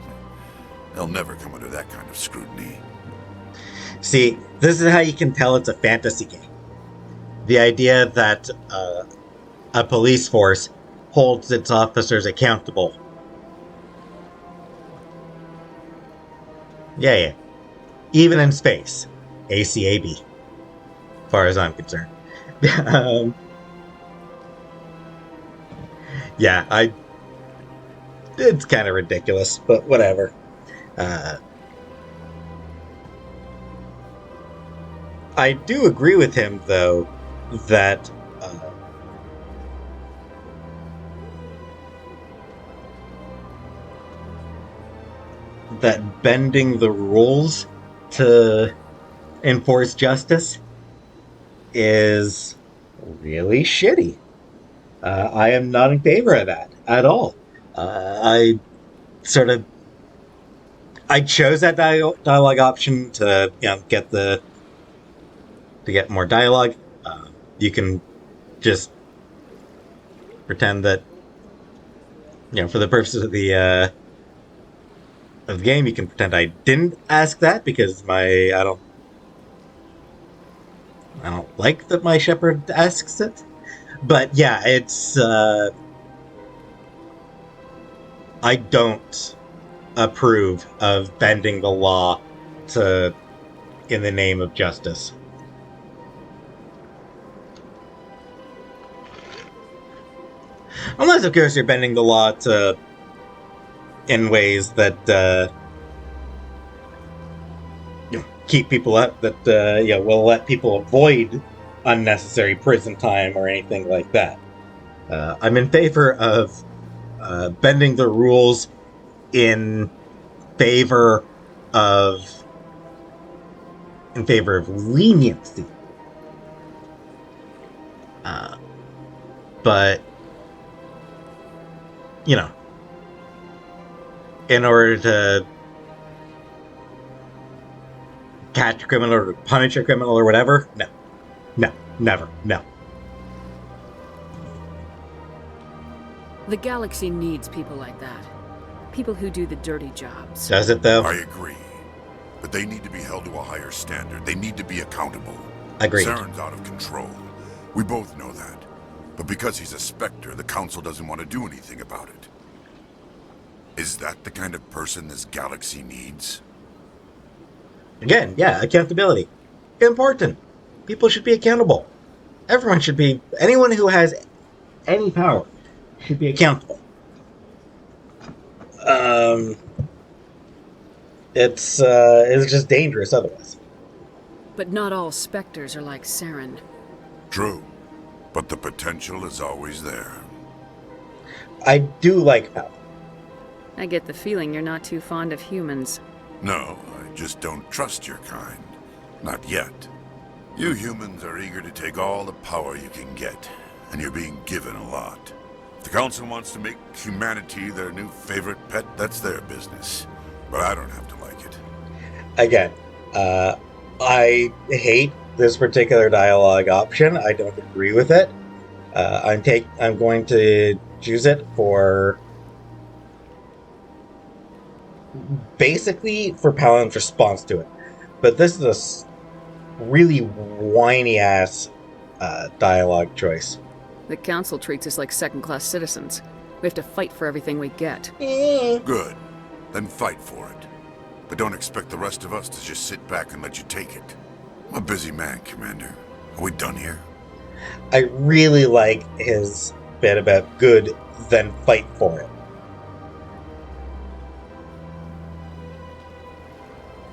they'll never come under that kind of scrutiny. See, this is how you can tell it's a fantasy game. The idea that a police force holds its officers accountable. Yeah. Even in space. ACAB. As far as I'm concerned. Yeah, it's kind of ridiculous, but whatever. I do agree with him, though, that that bending the rules to enforce justice is really shitty. I am not in favor of that at all. I chose that dialogue option to get more dialogue. You can just pretend that for the purposes of the game, you can pretend I didn't ask that because I don't like that my shepherd asks it. But yeah, it's I don't approve of bending the law in the name of justice. Unless, of course, you're bending the law in ways that keep people up, that will let people avoid unnecessary prison time or anything like that. I'm in favor of bending the rules in favor of leniency. But in order to catch a criminal or punish a criminal or whatever, no, never, no. The galaxy needs people like that. People who do the dirty jobs. Does it, though? I agree. But they need to be held to a higher standard. They need to be accountable. Agreed. Saren's out of control. We both know that. But because he's a Spectre, the Council doesn't want to do anything about it. Is that the kind of person this galaxy needs? Again, yeah, accountability. Important. People should be accountable. Anyone who has any power should be accountable. It's just dangerous otherwise. But not all Spectres are like Saren. True. But the potential is always there. I do like power. I get the feeling you're not too fond of humans. No, I just don't trust your kind. Not yet. You humans are eager to take all the power you can get, and you're being given a lot. If the Council wants to make humanity their new favorite pet, that's their business. But I don't have to like it. Again, I hate this particular dialogue option. I don't agree with it. I'm going to choose it for basically for Palin's response to it. But this is a really whiny ass dialogue choice. The Council treats us like second-class citizens. We have to fight for everything we get. Good. Then fight for it. But don't expect the rest of us to just sit back and let you take it. I'm a busy man, Commander. Are we done here? I really like his bit about good, then fight for it.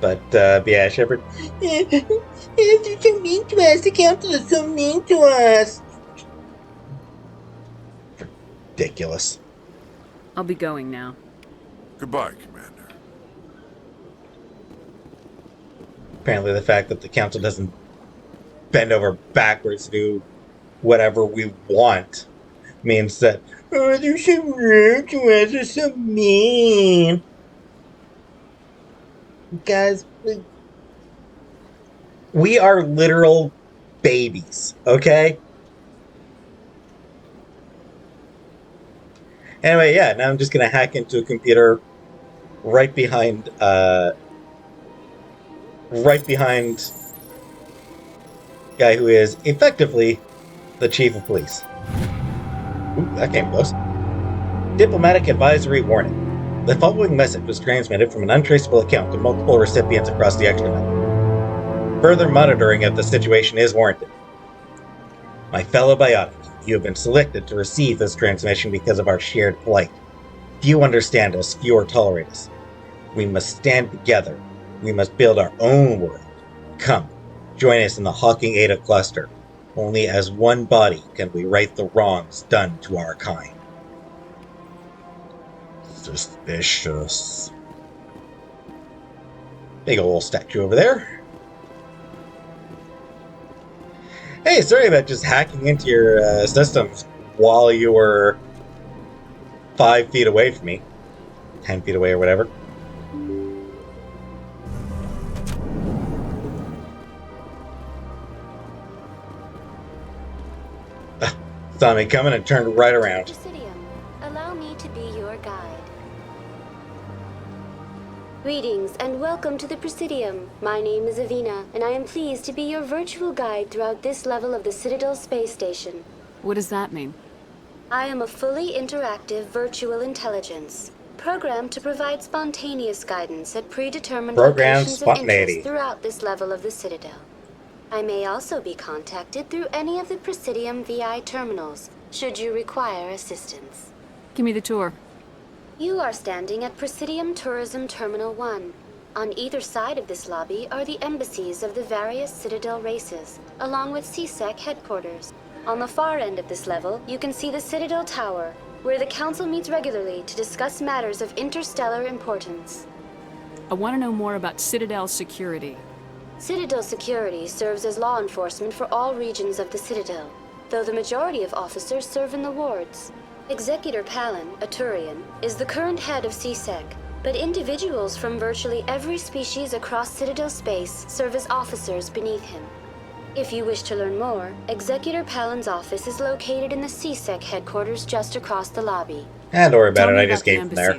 But yeah, Shepard. They're so mean to us. The Council is so mean to us. Ridiculous. I'll be going now. Goodbye, Commander. Apparently the fact that the Council doesn't bend over backwards to do whatever we want means that, oh, they're so rude to us, they're so mean. Guys, we are literal babies, okay? Anyway, yeah, now I'm just gonna hack into a computer right behind guy who is effectively the chief of police. Ooh, that came close. Diplomatic advisory warning. The following message was transmitted from an untraceable account to multiple recipients across the extranet. Further monitoring of the situation is warranted. My fellow Biotic, you have been selected to receive this transmission because of our shared plight. Few understand us, fewer tolerate us. We must stand together. We must build our own world. Come, join us in the Hawking Ada cluster. Only as one body can we right the wrongs done to our kind. Suspicious. Big ol' statue over there. Hey, sorry about just hacking into your systems while you were 5 feet away from me. 10 feet away or whatever. Saw me coming and turned right around. Presidium, allow me to be your guide. Greetings and welcome to the Presidium. My name is Avina, and I am pleased to be your virtual guide throughout this level of the Citadel space station. What does that mean? I am a fully interactive virtual intelligence, programmed to provide spontaneous guidance at predetermined locations of interest throughout this level of the Citadel. I may also be contacted through any of the Presidium VI terminals, should you require assistance. Give me the tour. You are standing at Presidium Tourism Terminal 1. On either side of this lobby are the embassies of the various Citadel races, along with CSEC headquarters. On the far end of this level, you can see the Citadel Tower, where the Council meets regularly to discuss matters of interstellar importance. I want to know more about Citadel Security. Citadel Security serves as law enforcement for all regions of the Citadel, though the majority of officers serve in the wards. Executor Palin, a Turian, is the current head of CSEC, but individuals from virtually every species across Citadel space serve as officers beneath him. If you wish to learn more, Executor Palin's office is located in the CSEC headquarters just across the lobby. Don't worry about it, I just came from there.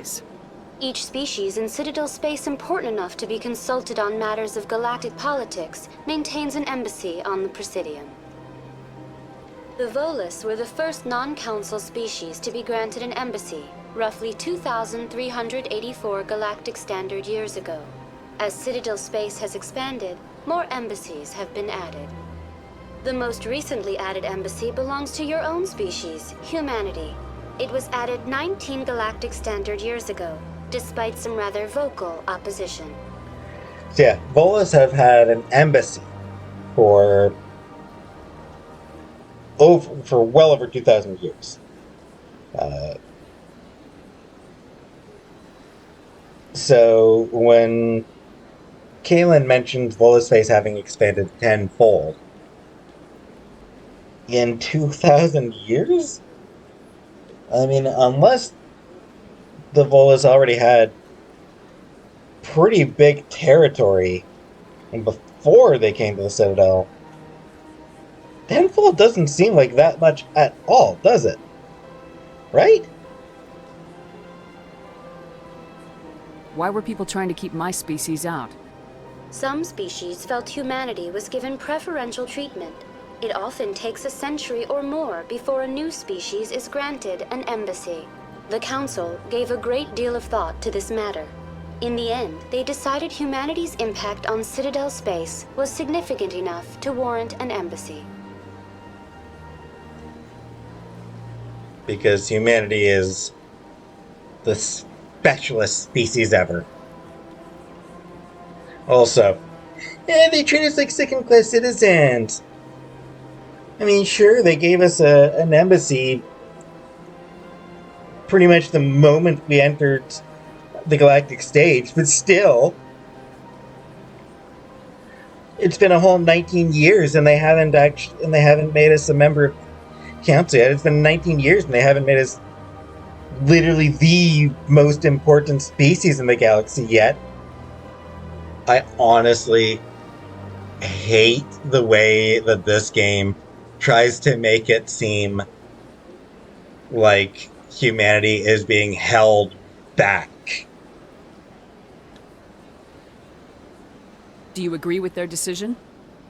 Each species in Citadel space important enough to be consulted on matters of galactic politics maintains an embassy on the Presidium. The Volus were the first non-council species to be granted an embassy, roughly 2,384 galactic standard years ago. As Citadel space has expanded, more embassies have been added. The most recently added embassy belongs to your own species, humanity. It was added 19 galactic standard years ago, despite some rather vocal opposition. So yeah, Volus have had an embassy for well over 2,000 years. So when Kalen mentioned Volus space having expanded tenfold in 2,000 years, I mean, unless the Volus already had pretty big territory and before they came to the Citadel, tenfold doesn't seem like that much at all, does it? Right? Why were people trying to keep my species out? Some species felt humanity was given preferential treatment. It often takes a century or more before a new species is granted an embassy. The Council gave a great deal of thought to this matter. In the end, they decided humanity's impact on Citadel space was significant enough to warrant an embassy. Because humanity is the specialist species ever. Also, they treat us like second-class citizens. I mean, sure, they gave us an embassy pretty much the moment we entered the galactic stage, but still, it's been a whole 19 years, and they haven't made us a member council yet. It's been 19 years and they haven't made us literally the most important species in the galaxy yet. I honestly hate the way that this game tries to make it seem like humanity is being held back. Do you agree with their decision?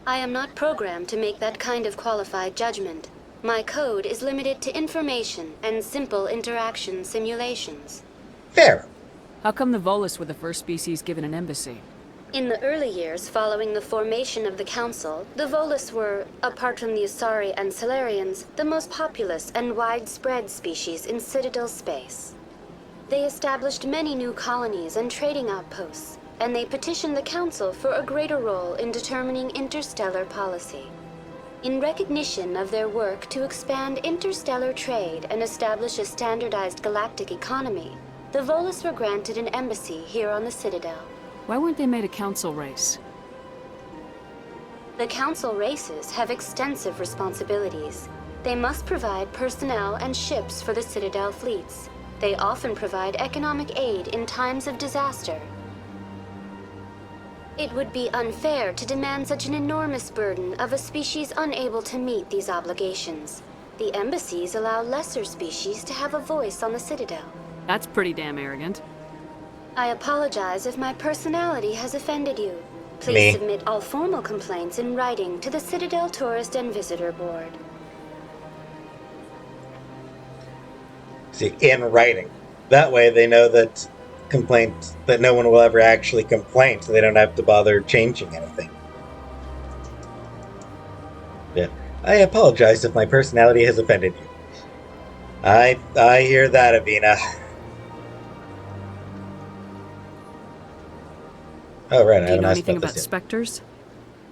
I am not programmed to make that kind of qualified judgment. My code is limited to information and simple interaction simulations. Fair. How come the Volus were the first species given an embassy? In the early years following the formation of the Council, the Volus were, apart from the Asari and Salarians, the most populous and widespread species in Citadel space. They established many new colonies and trading outposts, and they petitioned the Council for a greater role in determining interstellar policy. In recognition of their work to expand interstellar trade and establish a standardized galactic economy, the Volus were granted an embassy here on the Citadel. Why weren't they made a council race? The Council races have extensive responsibilities. They must provide personnel and ships for the Citadel fleets. They often provide economic aid in times of disaster. It would be unfair to demand such an enormous burden of a species unable to meet these obligations. The embassies allow lesser species to have a voice on the Citadel. That's pretty damn arrogant. I apologize if my personality has offended you. Please submit all formal complaints in writing to the Citadel Tourist and Visitor Board. See, in writing. That way they know that that no one will ever actually complain, so they don't have to bother changing anything. Yeah. I apologize if my personality has offended you. I hear that, Avina. Oh, right, I Do you know haven't asked anything about about this yet. specters?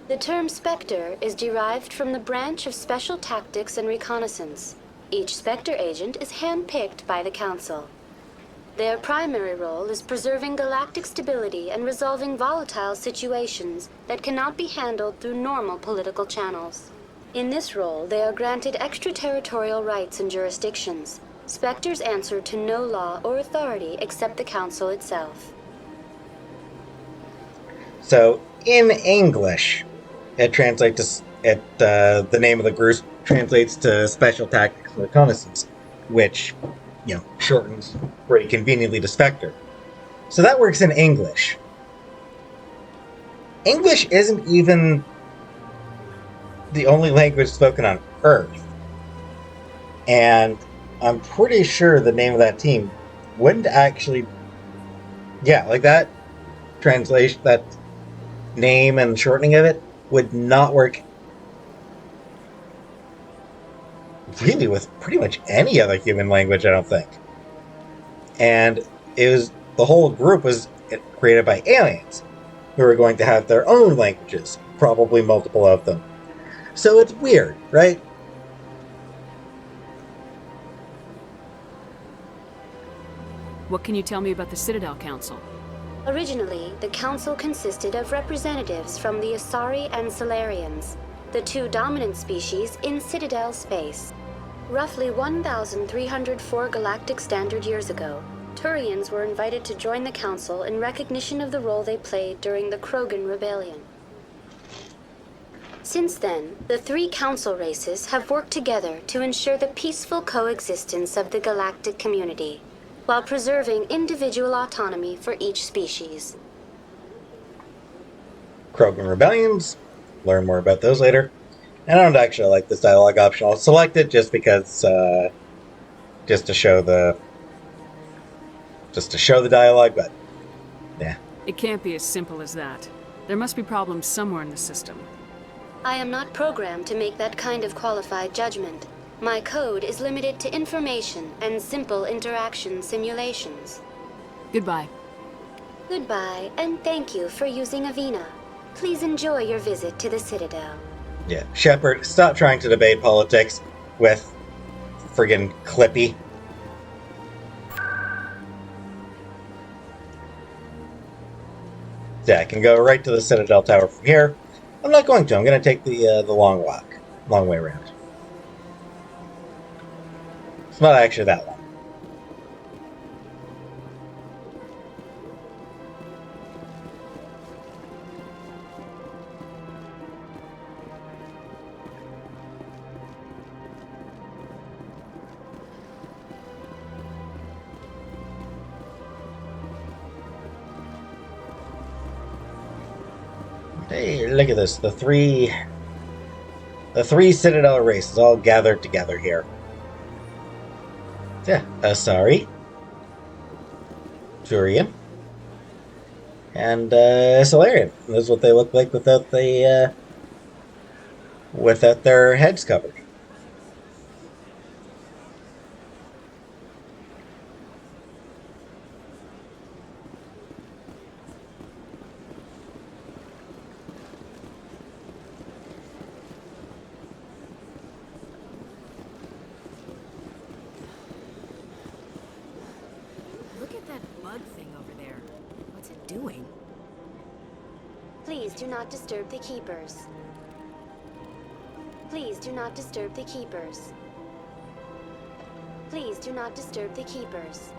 The term Spectre is derived from the branch of Special Tactics and Reconnaissance. Each Spectre agent is handpicked by the Council. Their primary role is preserving galactic stability and resolving volatile situations that cannot be handled through normal political channels. In this role, they are granted extraterritorial rights and jurisdictions. Spectres answer to no law or authority except the Council itself. So, in English, it translates to, the name of the group translates to Special Tactics and Reconnaissance, which, shortens pretty conveniently to Spectre. So that works in English. English isn't even the only language spoken on Earth. And I'm pretty sure the name of that team wouldn't actually... Yeah, like that translation, that name and shortening of it would not work really with pretty much any other human language, I don't think. And the whole group was created by aliens who are going to have their own languages, probably multiple of them. So it's weird, right? What can you tell me about the Citadel Council? Originally, the Council consisted of representatives from the Asari and Salarians, the two dominant species in Citadel space. Roughly 1,304 galactic standard years ago, Turians were invited to join the Council in recognition of the role they played during the Krogan Rebellion. Since then, the three Council races have worked together to ensure the peaceful coexistence of the galactic community, while preserving individual autonomy for each species. Krogan Rebellions, learn more about those later. And I don't actually like this dialogue option. I'll select it just because, just to show the dialogue, but yeah. It can't be as simple as that. There must be problems somewhere in the system. I am not programmed to make that kind of qualified judgment. My code is limited to information and simple interaction simulations. Goodbye. Goodbye, and thank you for using Avina. Please enjoy your visit to the Citadel. Yeah, Shepard, stop trying to debate politics with friggin' Clippy. Yeah, I can go right to the Citadel Tower from here. I'm not going to. I'm going to take the long way around. It's not actually that long. Hey, look at this. The three Citadel races all gathered together here. Yeah, Asari, Turian, and Solarian. That's what they look like without the without their heads covered. Look at that bug thing over there. What's it doing? Please do not disturb the keepers. Please do not disturb the keepers. Please do not disturb the keepers.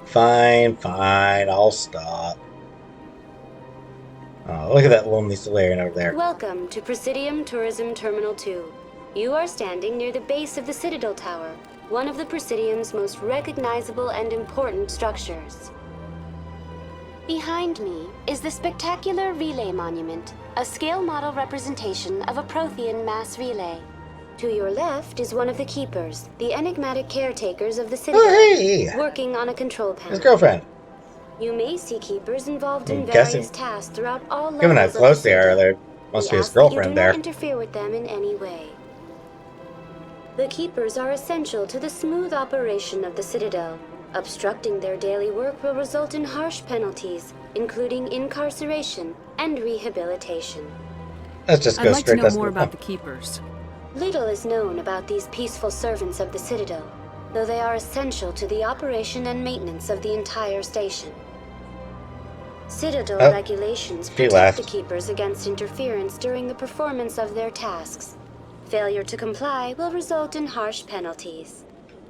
Fine, I'll stop. Oh, look at that lonely Solarian over there. Welcome to Presidium Tourism Terminal 2. You are standing near the base of the Citadel Tower, one of the Presidium's most recognizable and important structures. Behind me is the spectacular Relay Monument, a scale model representation of a Prothean mass relay. To your left is one of the keepers, the enigmatic caretakers of the Citadel, working on a control panel. His girlfriend. You may see keepers involved in guessing- various tasks throughout all levels Given how of the close they are, Citadel. there must be We his ask that you girlfriend do there. not interfere with them in any way. The keepers are essential to the smooth operation of the Citadel. Obstructing their daily work will result in harsh penalties, including incarceration and rehabilitation. Let's just go I'd like to straight know to more the about point. the keepers. Little is known about these peaceful servants of the Citadel, though they are essential to the operation and maintenance of the entire station. Citadel regulations she protect left. the keepers against interference during the performance of their tasks. Failure to comply will result in harsh penalties.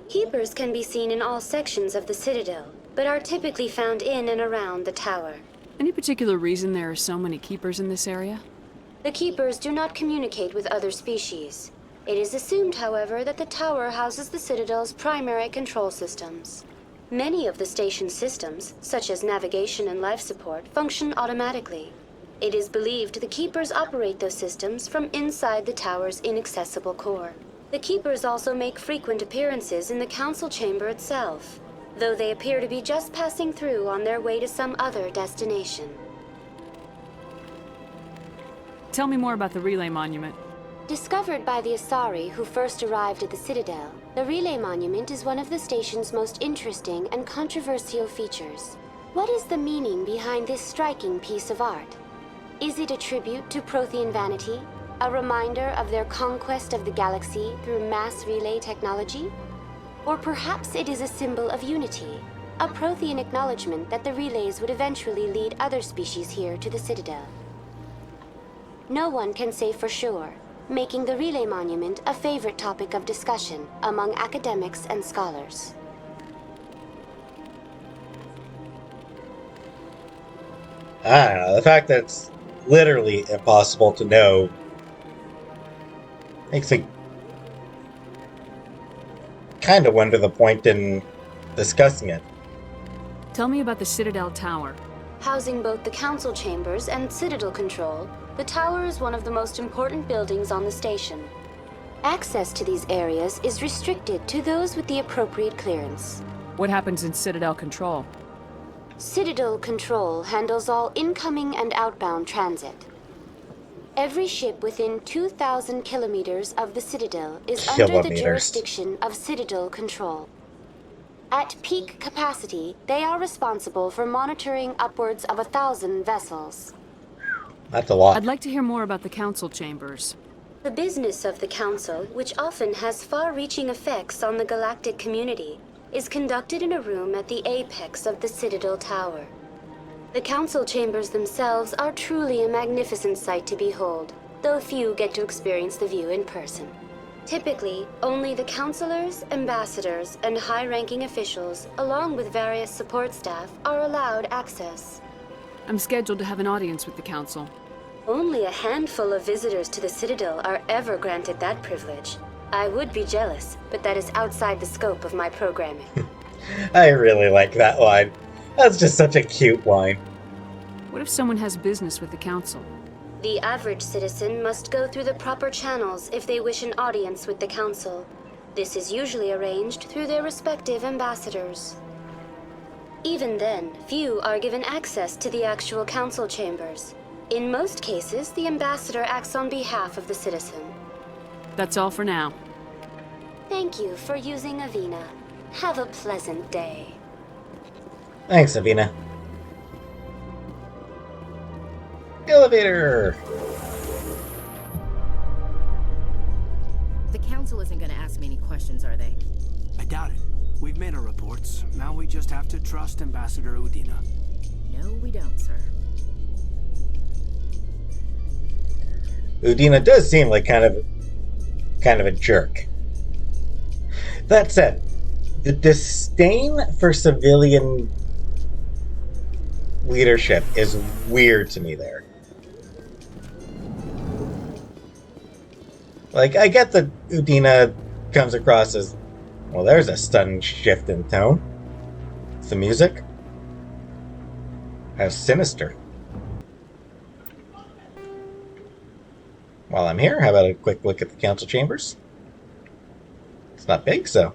Keepers can be seen in all sections of the Citadel, but are typically found in and around the tower. Any particular reason there are so many keepers in this area? The keepers do not communicate with other species. It is assumed, however, that the tower houses the Citadel's primary control systems. Many of the station's systems, such as navigation and life support, function automatically. It is believed the keepers operate those systems from inside the tower's inaccessible core. The keepers also make frequent appearances in the council chamber itself, though they appear to be just passing through on their way to some other destination. Tell me more about the Relay Monument. Discovered by the Asari who first arrived at the Citadel, the Relay Monument is one of the station's most interesting and controversial features. What is the meaning behind this striking piece of art? Is it a tribute to Prothean vanity? A reminder of their conquest of the galaxy through mass relay technology? Or perhaps it is a symbol of unity, a Prothean acknowledgement that the relays would eventually lead other species here to the Citadel. No one can say for sure, making the Relay Monument a favorite topic of discussion among academics and scholars. I don't know. The fact that it's literally impossible to know makes me kind of wonder the point in discussing it. Tell me about the Citadel Tower. Housing both the council chambers and Citadel control, the tower is one of the most important buildings on the station. Access to these areas is restricted to those with the appropriate clearance. What happens in Citadel Control? Citadel Control handles all incoming and outbound transit. Every ship within 2,000 kilometers of the Citadel is under the jurisdiction of Citadel Control. At peak capacity, they are responsible for monitoring upwards of 1,000 vessels. That's a lot. I'd like to hear more about the council chambers. The business of the Council, which often has far-reaching effects on the galactic community, is conducted in a room at the apex of the Citadel Tower. The Council chambers themselves are truly a magnificent sight to behold, though few get to experience the view in person. Typically, only the counselors, ambassadors, and high-ranking officials, along with various support staff, are allowed access. I'm scheduled to have an audience with the council. Only a handful of visitors to the Citadel are ever granted that privilege. I would be jealous, but that is outside the scope of my programming. I really like that line. That's just such a cute line. What if someone has business with the council? The average citizen must go through the proper channels if they wish an audience with the council. This is usually arranged through their respective ambassadors. Even then, few are given access to the actual council chambers. In most cases, the ambassador acts on behalf of the citizen. That's all for now. Thank you for using Avina. Have a pleasant day. Thanks, Avina. Elevator! The council isn't going to ask me any questions, are they? I doubt it. We've made our reports. Now we just have to trust Ambassador Udina. No, we don't, sir. Udina does seem like kind of a jerk. That said, the disdain for civilian leadership is weird to me there. Like, I get that Udina comes across as, well, there's a sudden shift in tone. It's the music. How sinister. While I'm here, how about a quick look at the council chambers? It's not big, so.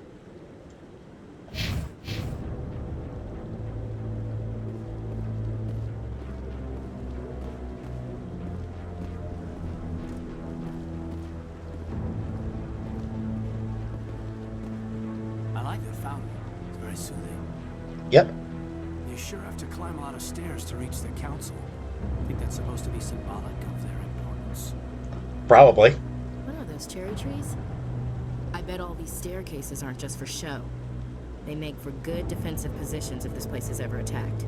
I like the fountain. It's very soothing. Yep. You sure have to climb a lot of stairs to reach the council. I think that's supposed to be symbolic of their importance. Probably. What are those, cherry trees? I bet all these staircases aren't just for show. They make for good defensive positions if this place is ever attacked.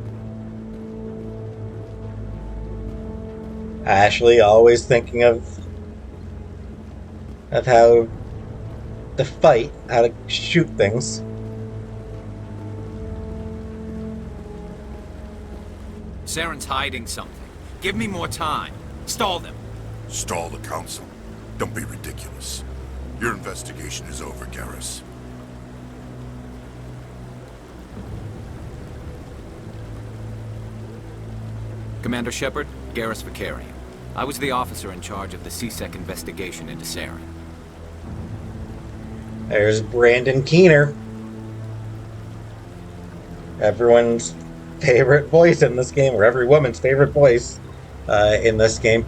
Ashley always thinking of how to fight, how to shoot things. Saren's hiding something. Give me more time. Stall them. Stall the council? Don't be ridiculous. Your investigation is over, Garrus. Commander Shepard, Garrus Vicarian. I was the officer in charge of the CSEC investigation into Saren. There's Brandon Keener. Everyone's favorite voice in this game, or every woman's favorite voice in this game.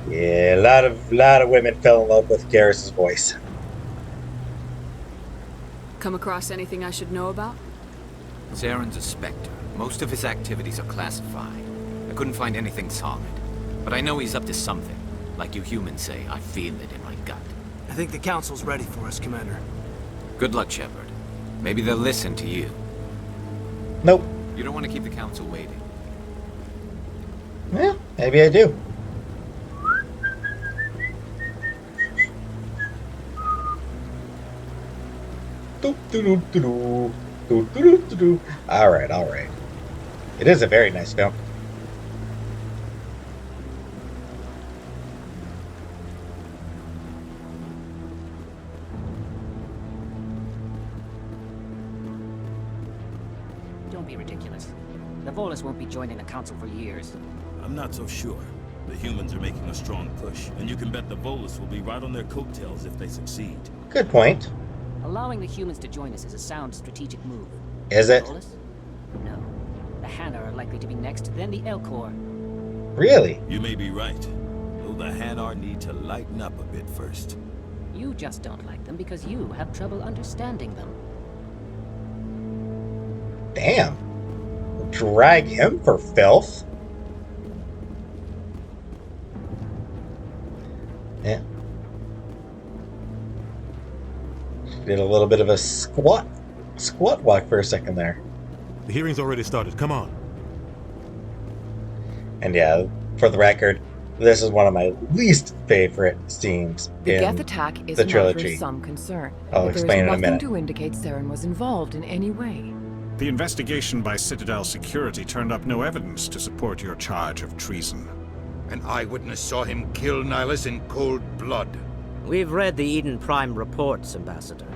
Yeah, a lot of women fell in love with Garrus's voice. Come across anything I should know about? Saren's a Spectre. Most of his activities are classified. I couldn't find anything solid. But I know he's up to something. Like you humans say, I feel it in my gut. I think the council's ready for us, Commander. Good luck, Shepard. Maybe they'll listen to you. Nope. You don't want to keep the council waiting. Yeah, maybe I do. Alright, alright. It is a very nice film. Don't be ridiculous. The Volus won't be joining the council for years. I'm not so sure. The humans are making a strong push, and you can bet the Volus will be right on their coattails if they succeed. Good point. Allowing the humans to join us is a sound strategic move. Is it? Volus? No. The Hanna are likely to be next, then the Elcor. Really? You may be right. Though the Hanar need to lighten up a bit first. You just don't like them because you have trouble understanding them. Damn. Drag him for filth. Yeah. Did a little bit of a squat walk for a second there. The hearing's already started. Come on. And yeah, for the record, This is one of my least favorite scenes The in Geth attack is the a matter trilogy. of some concern. I'll But there explain is in a nothing minute. to indicate Saren was involved in any way. The investigation by Citadel Security turned up no evidence to support your charge of treason. An eyewitness saw him kill Nihilus in cold blood. We've read the Eden Prime reports, Ambassador.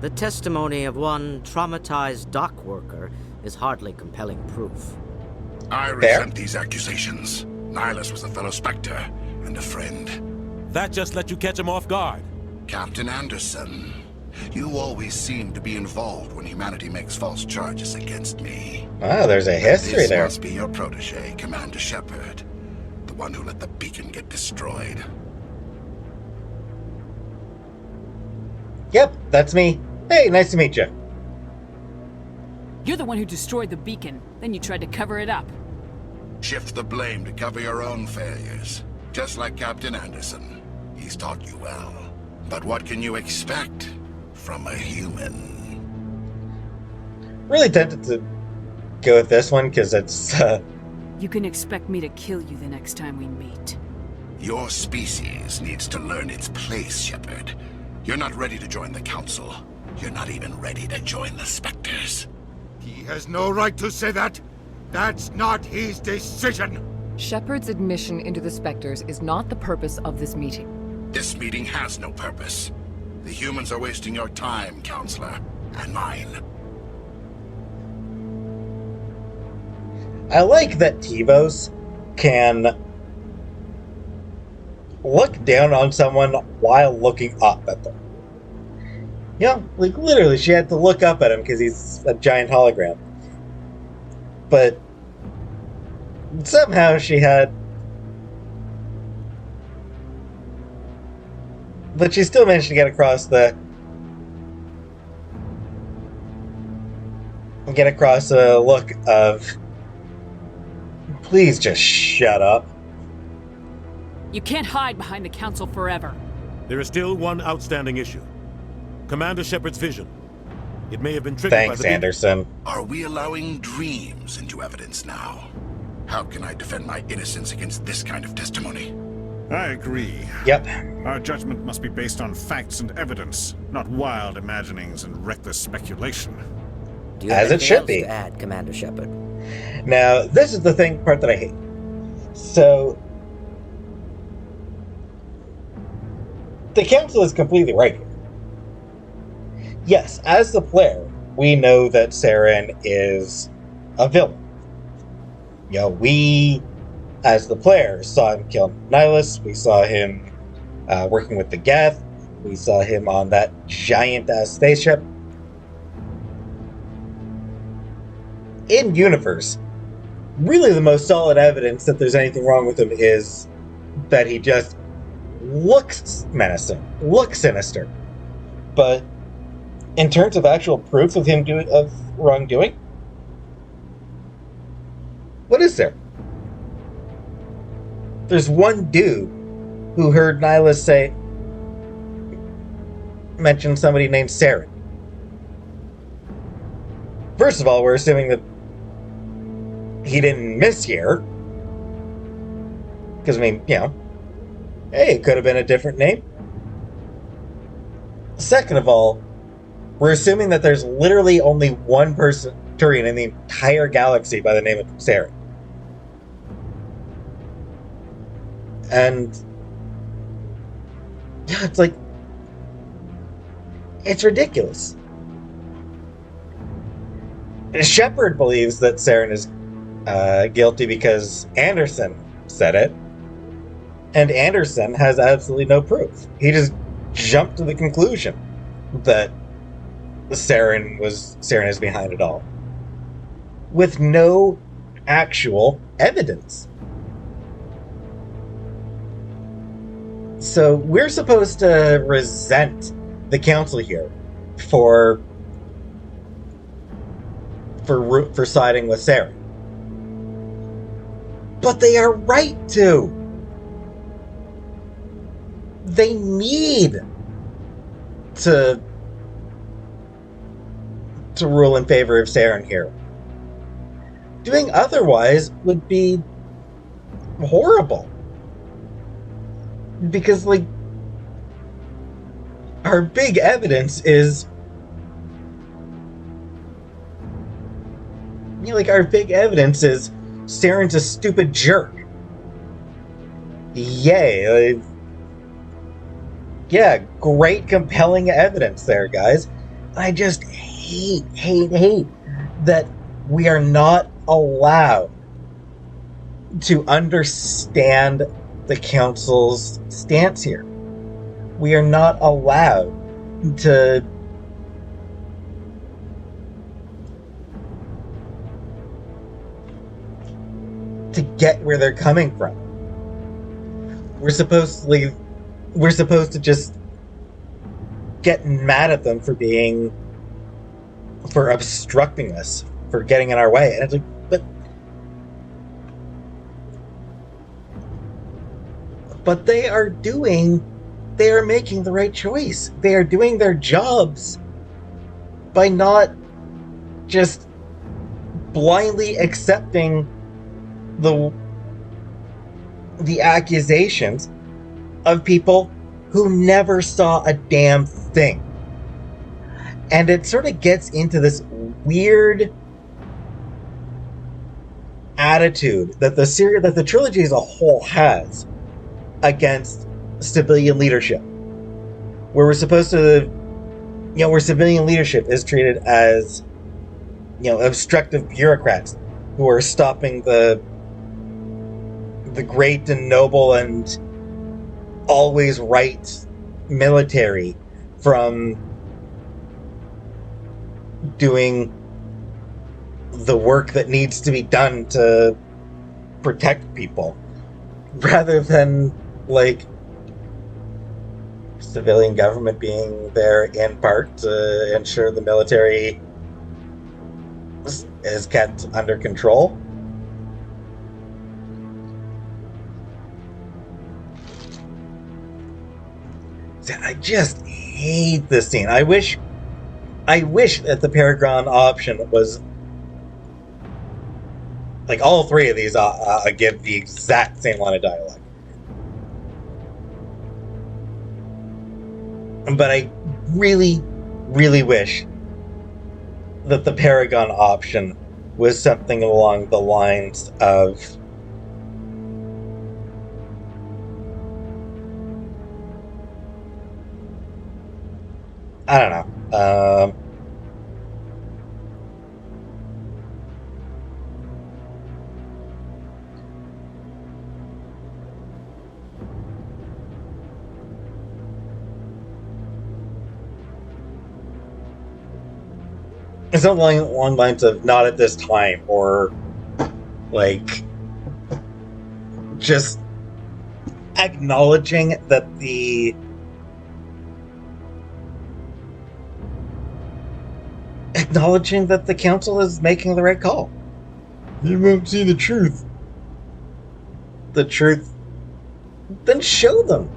The testimony of one traumatized dock worker is hardly compelling proof. I resent these accusations. Nihilus was a fellow Spectre and a friend. That just let you catch him off guard. Captain Anderson, you always seem to be involved when humanity makes false charges against me. Ah, there's a history this there. Must be your protege, Commander Shepard, the one who let the beacon get destroyed. Yep, that's me. Hey, nice to meet you. You're the one who destroyed the beacon. Then you tried to cover it up. Shift the blame to cover your own failures. Just like Captain Anderson. He's taught you well. But what can you expect from a human? Really tempted to go with this one because it's You can expect me to kill you the next time we meet. Your species needs to learn its place, Shepard. You're not ready to join the Council. You're not even ready to join the Spectres. He has no right to say that. That's not his decision. Shepard's admission into the Spectres is not the purpose of this meeting. This meeting has no purpose. The humans are wasting your time, Counselor, and mine. I like that Tivos can look down on someone while looking up at them. Yeah, like literally she had to look up at him because he's a giant hologram. But somehow she had... But she still managed to get across the... Get across a look of... Please just shut up. You can't hide behind the Council forever. There is still one outstanding issue. Commander Shepard's vision. It may have been triggered by Thanks, the Anderson. Are we allowing dreams into evidence now? How can I defend my innocence against this kind of testimony? I agree. Yep. Our judgment must be based on facts and evidence, not wild imaginings and reckless speculation. Do you have As it anything should else be. to add, Commander Shepard? Now, this is the part that I hate. So, the Council is completely right here. Yes, as the player, we know that Saren is a villain. You know, we, as the player, saw him kill Nihilus. We saw him working with the Geth. We saw him on that giant-ass spaceship. In universe, really the most solid evidence that there's anything wrong with him is that he just looks menacing, looks sinister. But in terms of actual proof of him of wrongdoing, what is there? There's one dude who heard Nihilus mention somebody named Saren. First of all, we're assuming that he didn't miss here. Because, I mean, you know, hey, it could have been a different name. Second of all, we're assuming that there's literally only one person, Turian, in the entire galaxy by the name of Saren. And yeah, it's like, it's ridiculous. Shepard believes that Saren is guilty because Anderson said it, and Anderson has absolutely no proof. He just jumped to the conclusion that Saren is behind it all, with no actual evidence. So we're supposed to resent the Council here for siding with Saren. But they are right to. They need to rule in favor of Saren here. Doing otherwise would be horrible. Because, like, our big evidence is... our big evidence is Saren's a stupid jerk. Yay. Yeah, great, compelling evidence there, guys. I just hate that we are not allowed to understand the council's stance here. We are not allowed to get where they're coming from. We're supposed to just get mad at them for obstructing us, for getting in our way. And it's like, but they are making the right choice. They are doing their jobs by not just blindly accepting the accusations of people who never saw a damn thing. And it sort of gets into this weird attitude that the trilogy as a whole has against civilian leadership, where where civilian leadership is treated as, obstructive bureaucrats who are stopping the great and noble and always right military from doing the work that needs to be done to protect people, rather than, like, civilian government being there in part to ensure the military is kept under control. I just hate this scene. I wish that the Paragon option was like all three of these give the exact same line of dialogue. But I really, really wish that the Paragon option was something along the lines of I don't know. It's something along the lines of not at this time, or like just acknowledging that the council is making the right call. You won't see the truth. The truth? Then show them.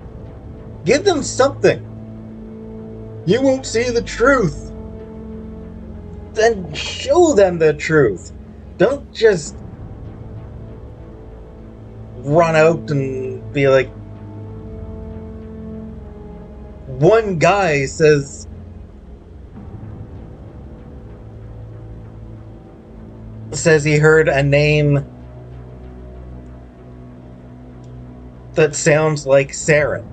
Give them something. You won't see the truth. Then show them the truth. Don't just run out and be like, one guy says he heard a name that sounds like Saren.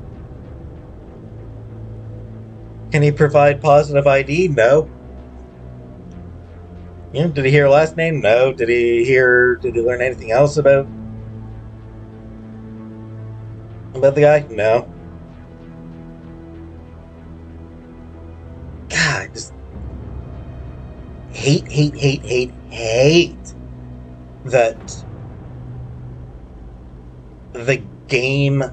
Can he provide positive ID? No. Did he hear a last name? No. Did he learn anything else about the guy? No. God, I just hate that the game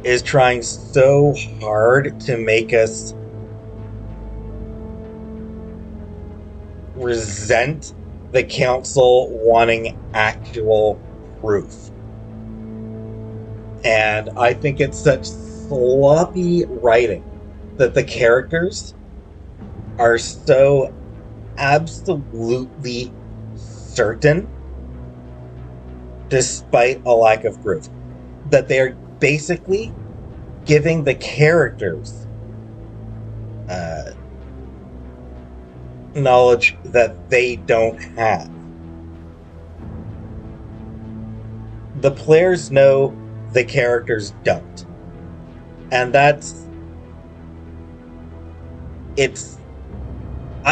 is trying so hard to make us resent the council wanting actual proof. And I think it's such sloppy writing that the characters are so absolutely certain, despite a lack of proof, that they are basically giving the characters knowledge that they don't have. The players know, the characters don't. And I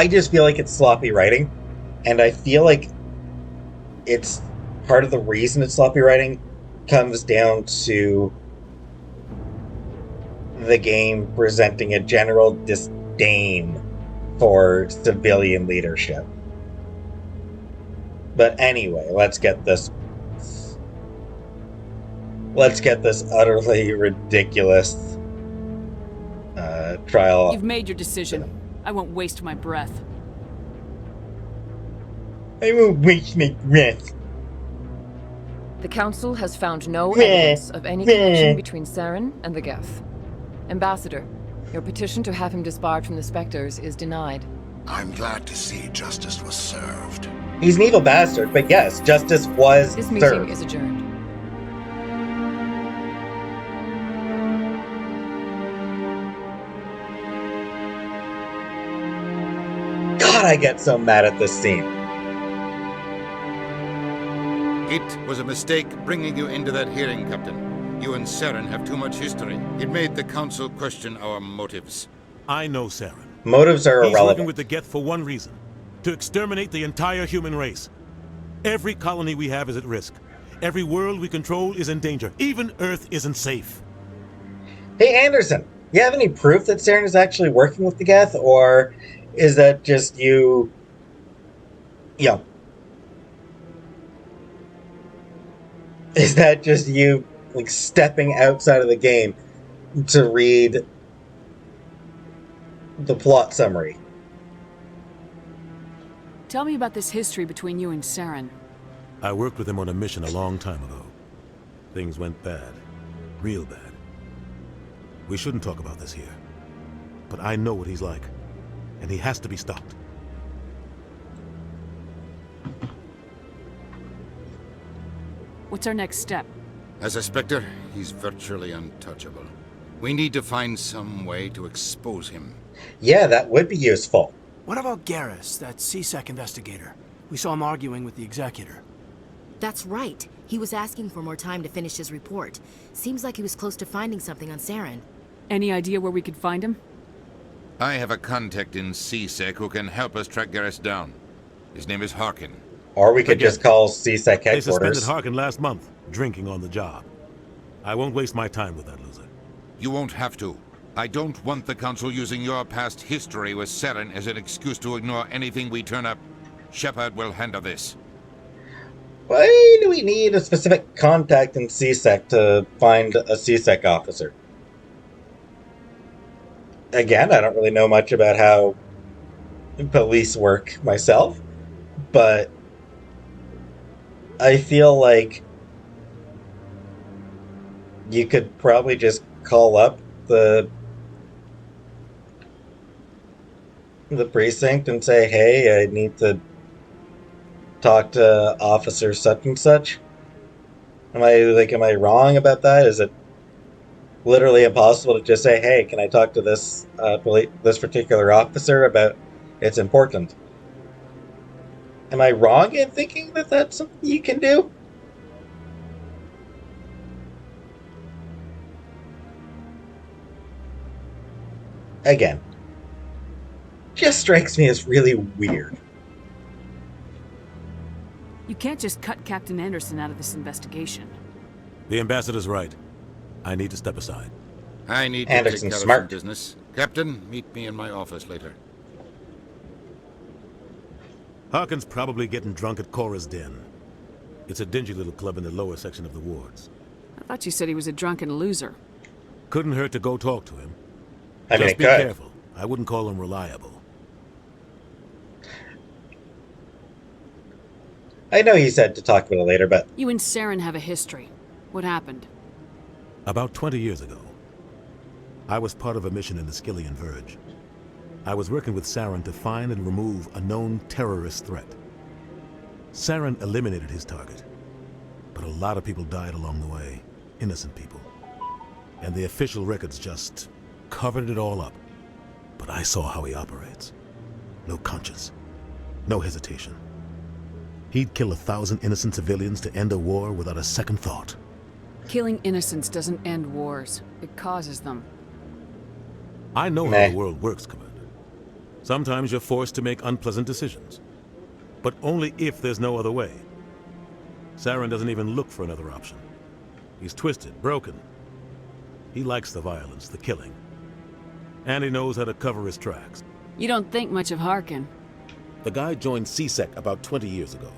just feel like it's sloppy writing, and I feel like it's part of the reason it's sloppy writing comes down to the game presenting a general disdain for civilian leadership. But anyway, let's get this utterly ridiculous trial. You've made your decision. I won't waste my breath. I won't waste my breath. The Council has found no evidence of any connection between Saren and the Geth. Ambassador, your petition to have him disbarred from the Spectres is denied. I'm glad to see justice was served. He's an evil bastard, but yes, justice was This meeting served. is adjourned. God, I get so mad at this scene. It was a mistake bringing you into that hearing, Captain. You and Saren have too much history. It made the Council question our motives. I know Saren. Motives are He's irrelevant. working with the Geth for one reason: to exterminate the entire human race. Every colony we have is at risk. Every world we control is in danger. Even Earth isn't safe. Hey, Anderson, you have any proof that Saren is actually working with the Geth, or is that just you... Is that just you, like, stepping outside of the game to read the plot summary? Tell me about this history between you and Saren. I worked with him on a mission a long time ago. Things went bad. Real bad. We shouldn't talk about this here. But I know what he's like. And he has to be stopped. What's our next step? As a Spectre, he's virtually untouchable. We need to find some way to expose him. Yeah, that would be useful. What about Garrus, that CSEC investigator? We saw him arguing with the executor. That's right. He was asking for more time to finish his report. Seems like he was close to finding something on Saren. Any idea where we could find him? I have a contact in CSEC who can help us track Garrus down. His name is Harkin. Or we could just call CSEC They headquarters. suspended Harkin last month, drinking on the job. I won't waste my time with that loser. You won't have to. I don't want the Council using your past history with Saren as an excuse to ignore anything we turn up. Shepard will handle this. Why do we need a specific contact in CSEC to find a CSEC officer? Again, I don't really know much about how police work myself, but I feel like you could probably just call up the precinct and say, hey, I need to talk to officer such and such. Am I wrong about that? Is it literally impossible to just say, hey, can I talk to this this particular officer about it's important? Am I wrong in thinking that that's something you can do? Again, just strikes me as really weird. You can't just cut Captain Anderson out of this investigation. The ambassador's right. I need to step aside. I need to Anderson's take care smart. of some business. Captain, meet me in my office later. Harkin's probably getting drunk at Cora's Den. It's a dingy little club in the lower section of the wards. I thought you said he was a drunken loser. Couldn't hurt to go talk to him. I mean, Just it be could. careful. I wouldn't call him reliable. I know you said to talk about it later, but You and Saren have a history. What happened? About 20 years ago, I was part of a mission in the Skillian Verge. I was working with Saren to find and remove a known terrorist threat. Saren eliminated his target, but a lot of people died along the way. Innocent people. and the official records just covered it all up. But I saw how he operates. No conscience. No hesitation. He'd kill 1,000 innocent civilians to end a war without a second thought. Killing innocents doesn't end wars. It causes them. I know how the world works, Commander. Sometimes you're forced to make unpleasant decisions. But only if there's no other way. Saren doesn't even look for another option. He's twisted, broken. He likes the violence, the killing. And he knows how to cover his tracks. You don't think much of Harkin. The guy joined CSEC about 20 years ago.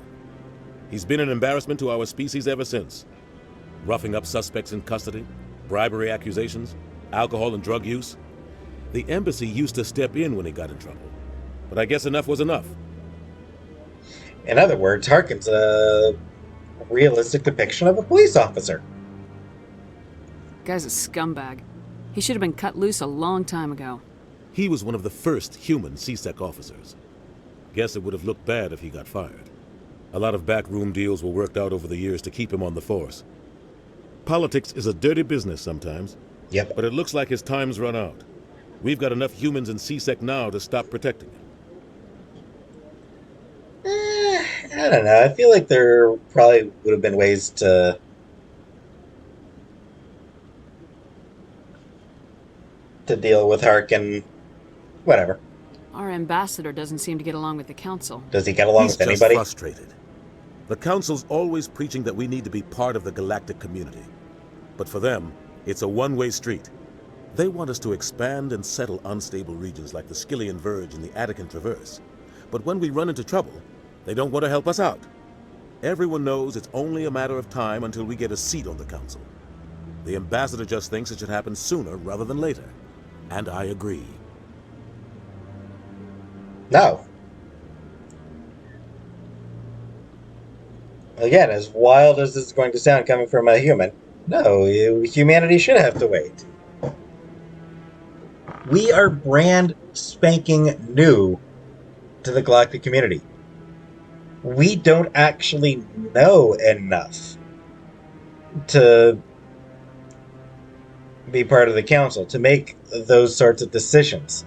He's been an embarrassment to our species ever since. Roughing up suspects in custody, bribery accusations, alcohol and drug use. The embassy used to step in when he got in trouble. But I guess enough was enough. In other words, Harkin's a realistic depiction of a police officer. Guy's a scumbag. He should have been cut loose a long time ago. He was one of the first human CSEC officers. Guess it would have looked bad if he got fired. A lot of backroom deals were worked out over the years to keep him on the force. Politics is a dirty business sometimes. Yep. But it looks like his time's run out. We've got enough humans in CSEC now to stop protecting him. I don't know. I feel like there probably would have been ways to deal with Harkin. Whatever. Our ambassador doesn't seem to get along with the council. Does he get along with anybody? He's just frustrated. The council's always preaching that we need to be part of the galactic community. But for them, it's a one-way street. They want us to expand and settle unstable regions like the Skillian Verge and the Attican Traverse. But when we run into trouble, they don't want to help us out. Everyone knows it's only a matter of time until we get a seat on the council. The ambassador just thinks it should happen sooner rather than later. And I agree. No. Again, as wild as this is going to sound coming from a human, no, humanity should have to wait. We are brand spanking new to the galactic community. We don't actually know enough to be part of the council, to make those sorts of decisions.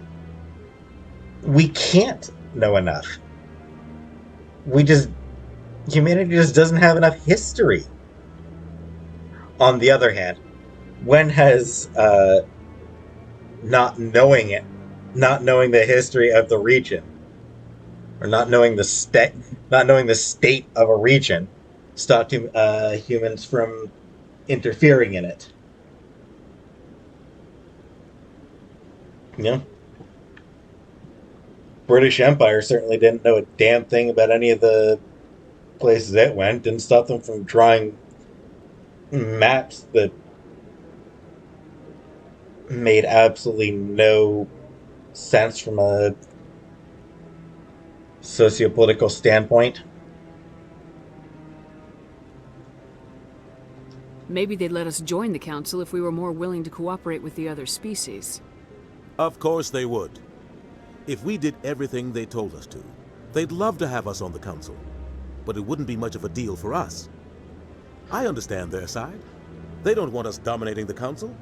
We can't know enough. Humanity just doesn't have enough history. On the other hand, when has not knowing the history of the region, or not knowing the state of a region, stopped humans from interfering in it? You know? British Empire certainly didn't know a damn thing about any of the places it went. Didn't stop them from drawing maps that made absolutely no sense from a sociopolitical standpoint. Maybe they'd let us join the council if we were more willing to cooperate with the other species. Of course they would. If we did everything they told us to, they'd love to have us on the council. But it wouldn't be much of a deal for us. I understand their side. They don't want us dominating the council.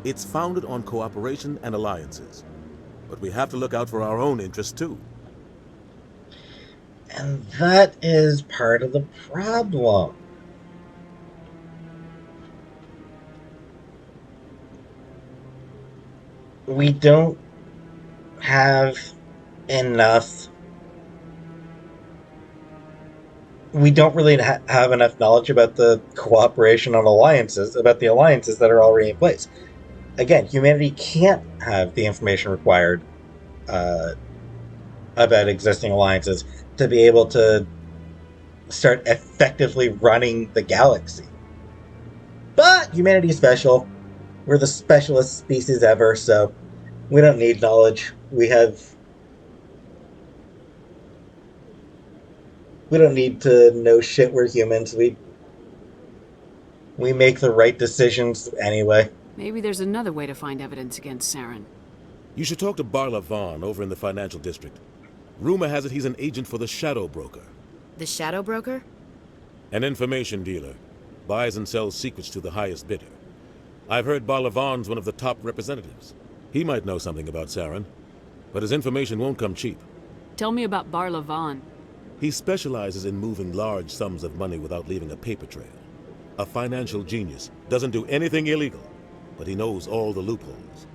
It's founded on cooperation and alliances. But we have to look out for our own interests too. And that is part of the problem. We don't have enough. We don't really have enough knowledge about the cooperation on alliances, about the alliances that are already in place. Again, humanity can't have the information required about existing alliances to be able to start effectively running the galaxy. But humanity is special. We're the specialist species ever, so we don't need knowledge. We don't need to know shit. We're humans. We make the right decisions anyway. Maybe there's another way to find evidence against Saren. You should talk to Barla Vaughn over in the financial district. Rumor has it he's an agent for the Shadow Broker. The Shadow Broker? An information dealer. Buys and sells secrets to the highest bidder. I've heard Barlavan's one of the top representatives. He might know something about Saren, but his information won't come cheap. Tell me about Barlavan. He specializes in moving large sums of money without leaving a paper trail. A financial genius, doesn't do anything illegal, but he knows all the loopholes.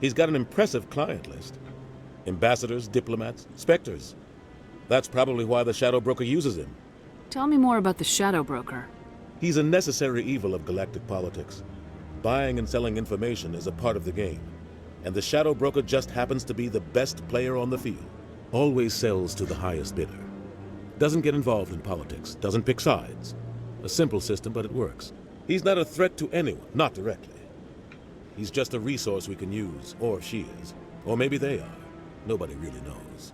He's got an impressive client list. Ambassadors, diplomats, specters. That's probably why the Shadow Broker uses him. Tell me more about the Shadow Broker. He's a necessary evil of galactic politics. Buying and selling information is a part of the game, and the Shadow Broker just happens to be the best player on the field. Always sells to the highest bidder. Doesn't get involved in politics, doesn't pick sides. A simple system, but it works. He's not a threat to anyone, not directly. He's just a resource we can use, or she is. Or maybe they are. Nobody really knows.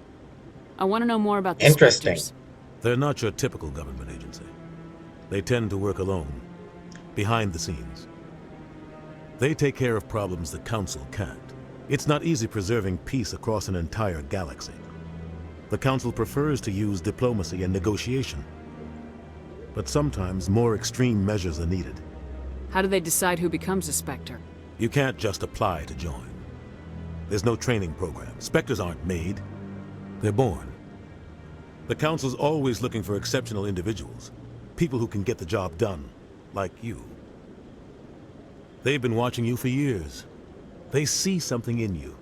I want to know more about the Interesting. Spectres. They're not your typical government agency. They tend to work alone, behind the scenes. They take care of problems the Council can't. It's not easy preserving peace across an entire galaxy. The Council prefers to use diplomacy and negotiation. But sometimes more extreme measures are needed. How do they decide who becomes a Spectre? You can't just apply to join. There's no training program. Spectres aren't made. They're born. The Council's always looking for exceptional individuals. People who can get the job done, like you. They've been watching you for years. They see something in you.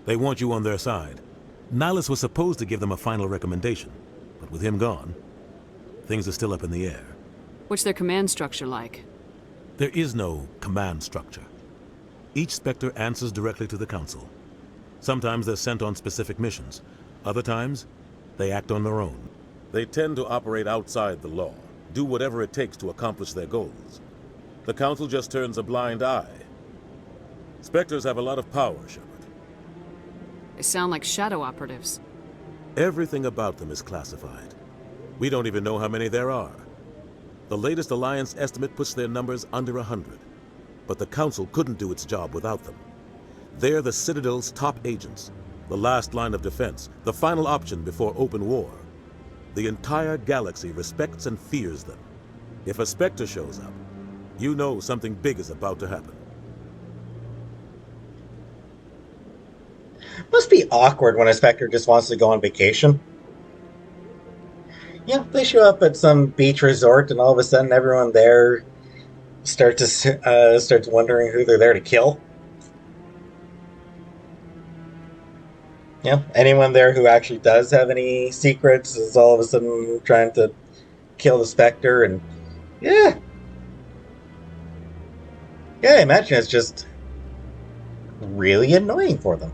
They want you on their side. Nihilus was supposed to give them a final recommendation, but with him gone, things are still up in the air. What's their command structure like? There is no command structure. Each Spectre answers directly to the Council. Sometimes they're sent on specific missions. Other times, they act on their own. They tend to operate outside the law, do whatever it takes to accomplish their goals. The Council just turns a blind eye. Spectres have a lot of power, Shepard. They sound like shadow operatives. Everything about them is classified. We don't even know how many there are. The latest Alliance estimate puts their numbers under 100. But the Council couldn't do its job without them. They're the Citadel's top agents, the last line of defense, the final option before open war. The entire galaxy respects and fears them. If a Spectre shows up, you know something big is about to happen. Must be awkward when a Spectre just wants to go on vacation. Yeah, they show up at some beach resort, and all of a sudden, everyone there starts wondering who they're there to kill. Yeah, anyone there who actually does have any secrets is all of a sudden trying to kill the Spectre, and yeah, I imagine it's just really annoying for them.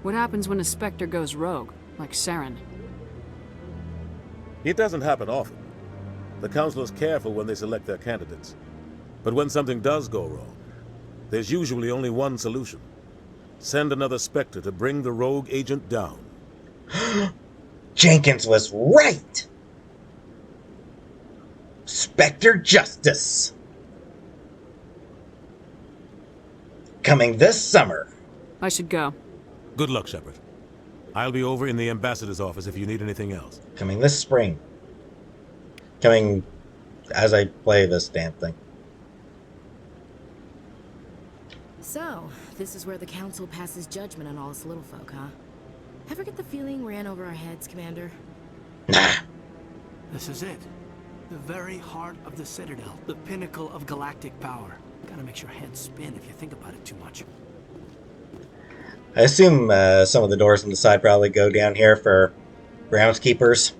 What happens when a Spectre goes rogue, like Saren? It doesn't happen often. The Council is careful when they select their candidates. But when something does go wrong, there's usually only one solution. Send another Spectre to bring the rogue agent down. Jenkins was right! Spectre Justice! Coming this summer. I should go. Good luck, Shepard. I'll be over in the Ambassador's office if you need anything else. Coming this spring. Coming as I play this damn thing. So, this is where the Council passes judgment on all us little folk, huh? Ever get the feeling we're in over our heads, Commander? Nah. This is it. The very heart of the Citadel. The pinnacle of galactic power. Kinda makes your head spin if you think about it too much. I assume some of the doors on the side probably go down here for groundskeepers.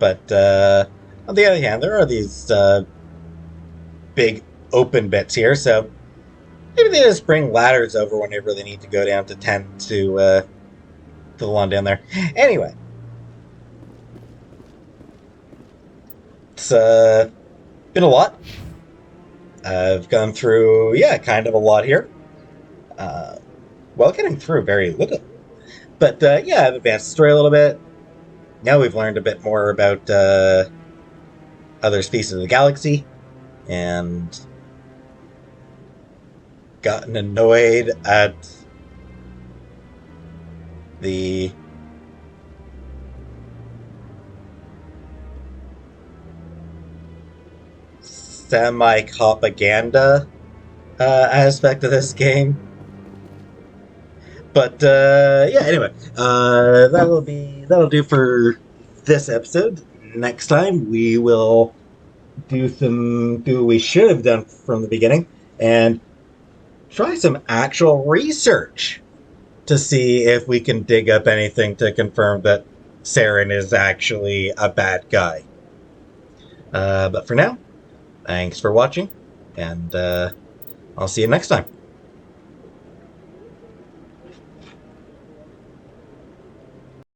But on the other hand, there are these big open bits here, so maybe they just bring ladders over whenever they need to go down to tend to the one down there. Anyway. It's been a lot. I've gone through, kind of a lot here. Getting through very little. But, I've advanced the story a little bit. Now we've learned a bit more about other species of the galaxy. And gotten annoyed at the semi-propaganda aspect of this game. But yeah, anyway, that'll do for this episode. Next time we will do what we should have done from the beginning and try some actual research to see if we can dig up anything to confirm that Saren is actually a bad guy. But for now, thanks for watching, and I'll see you next time.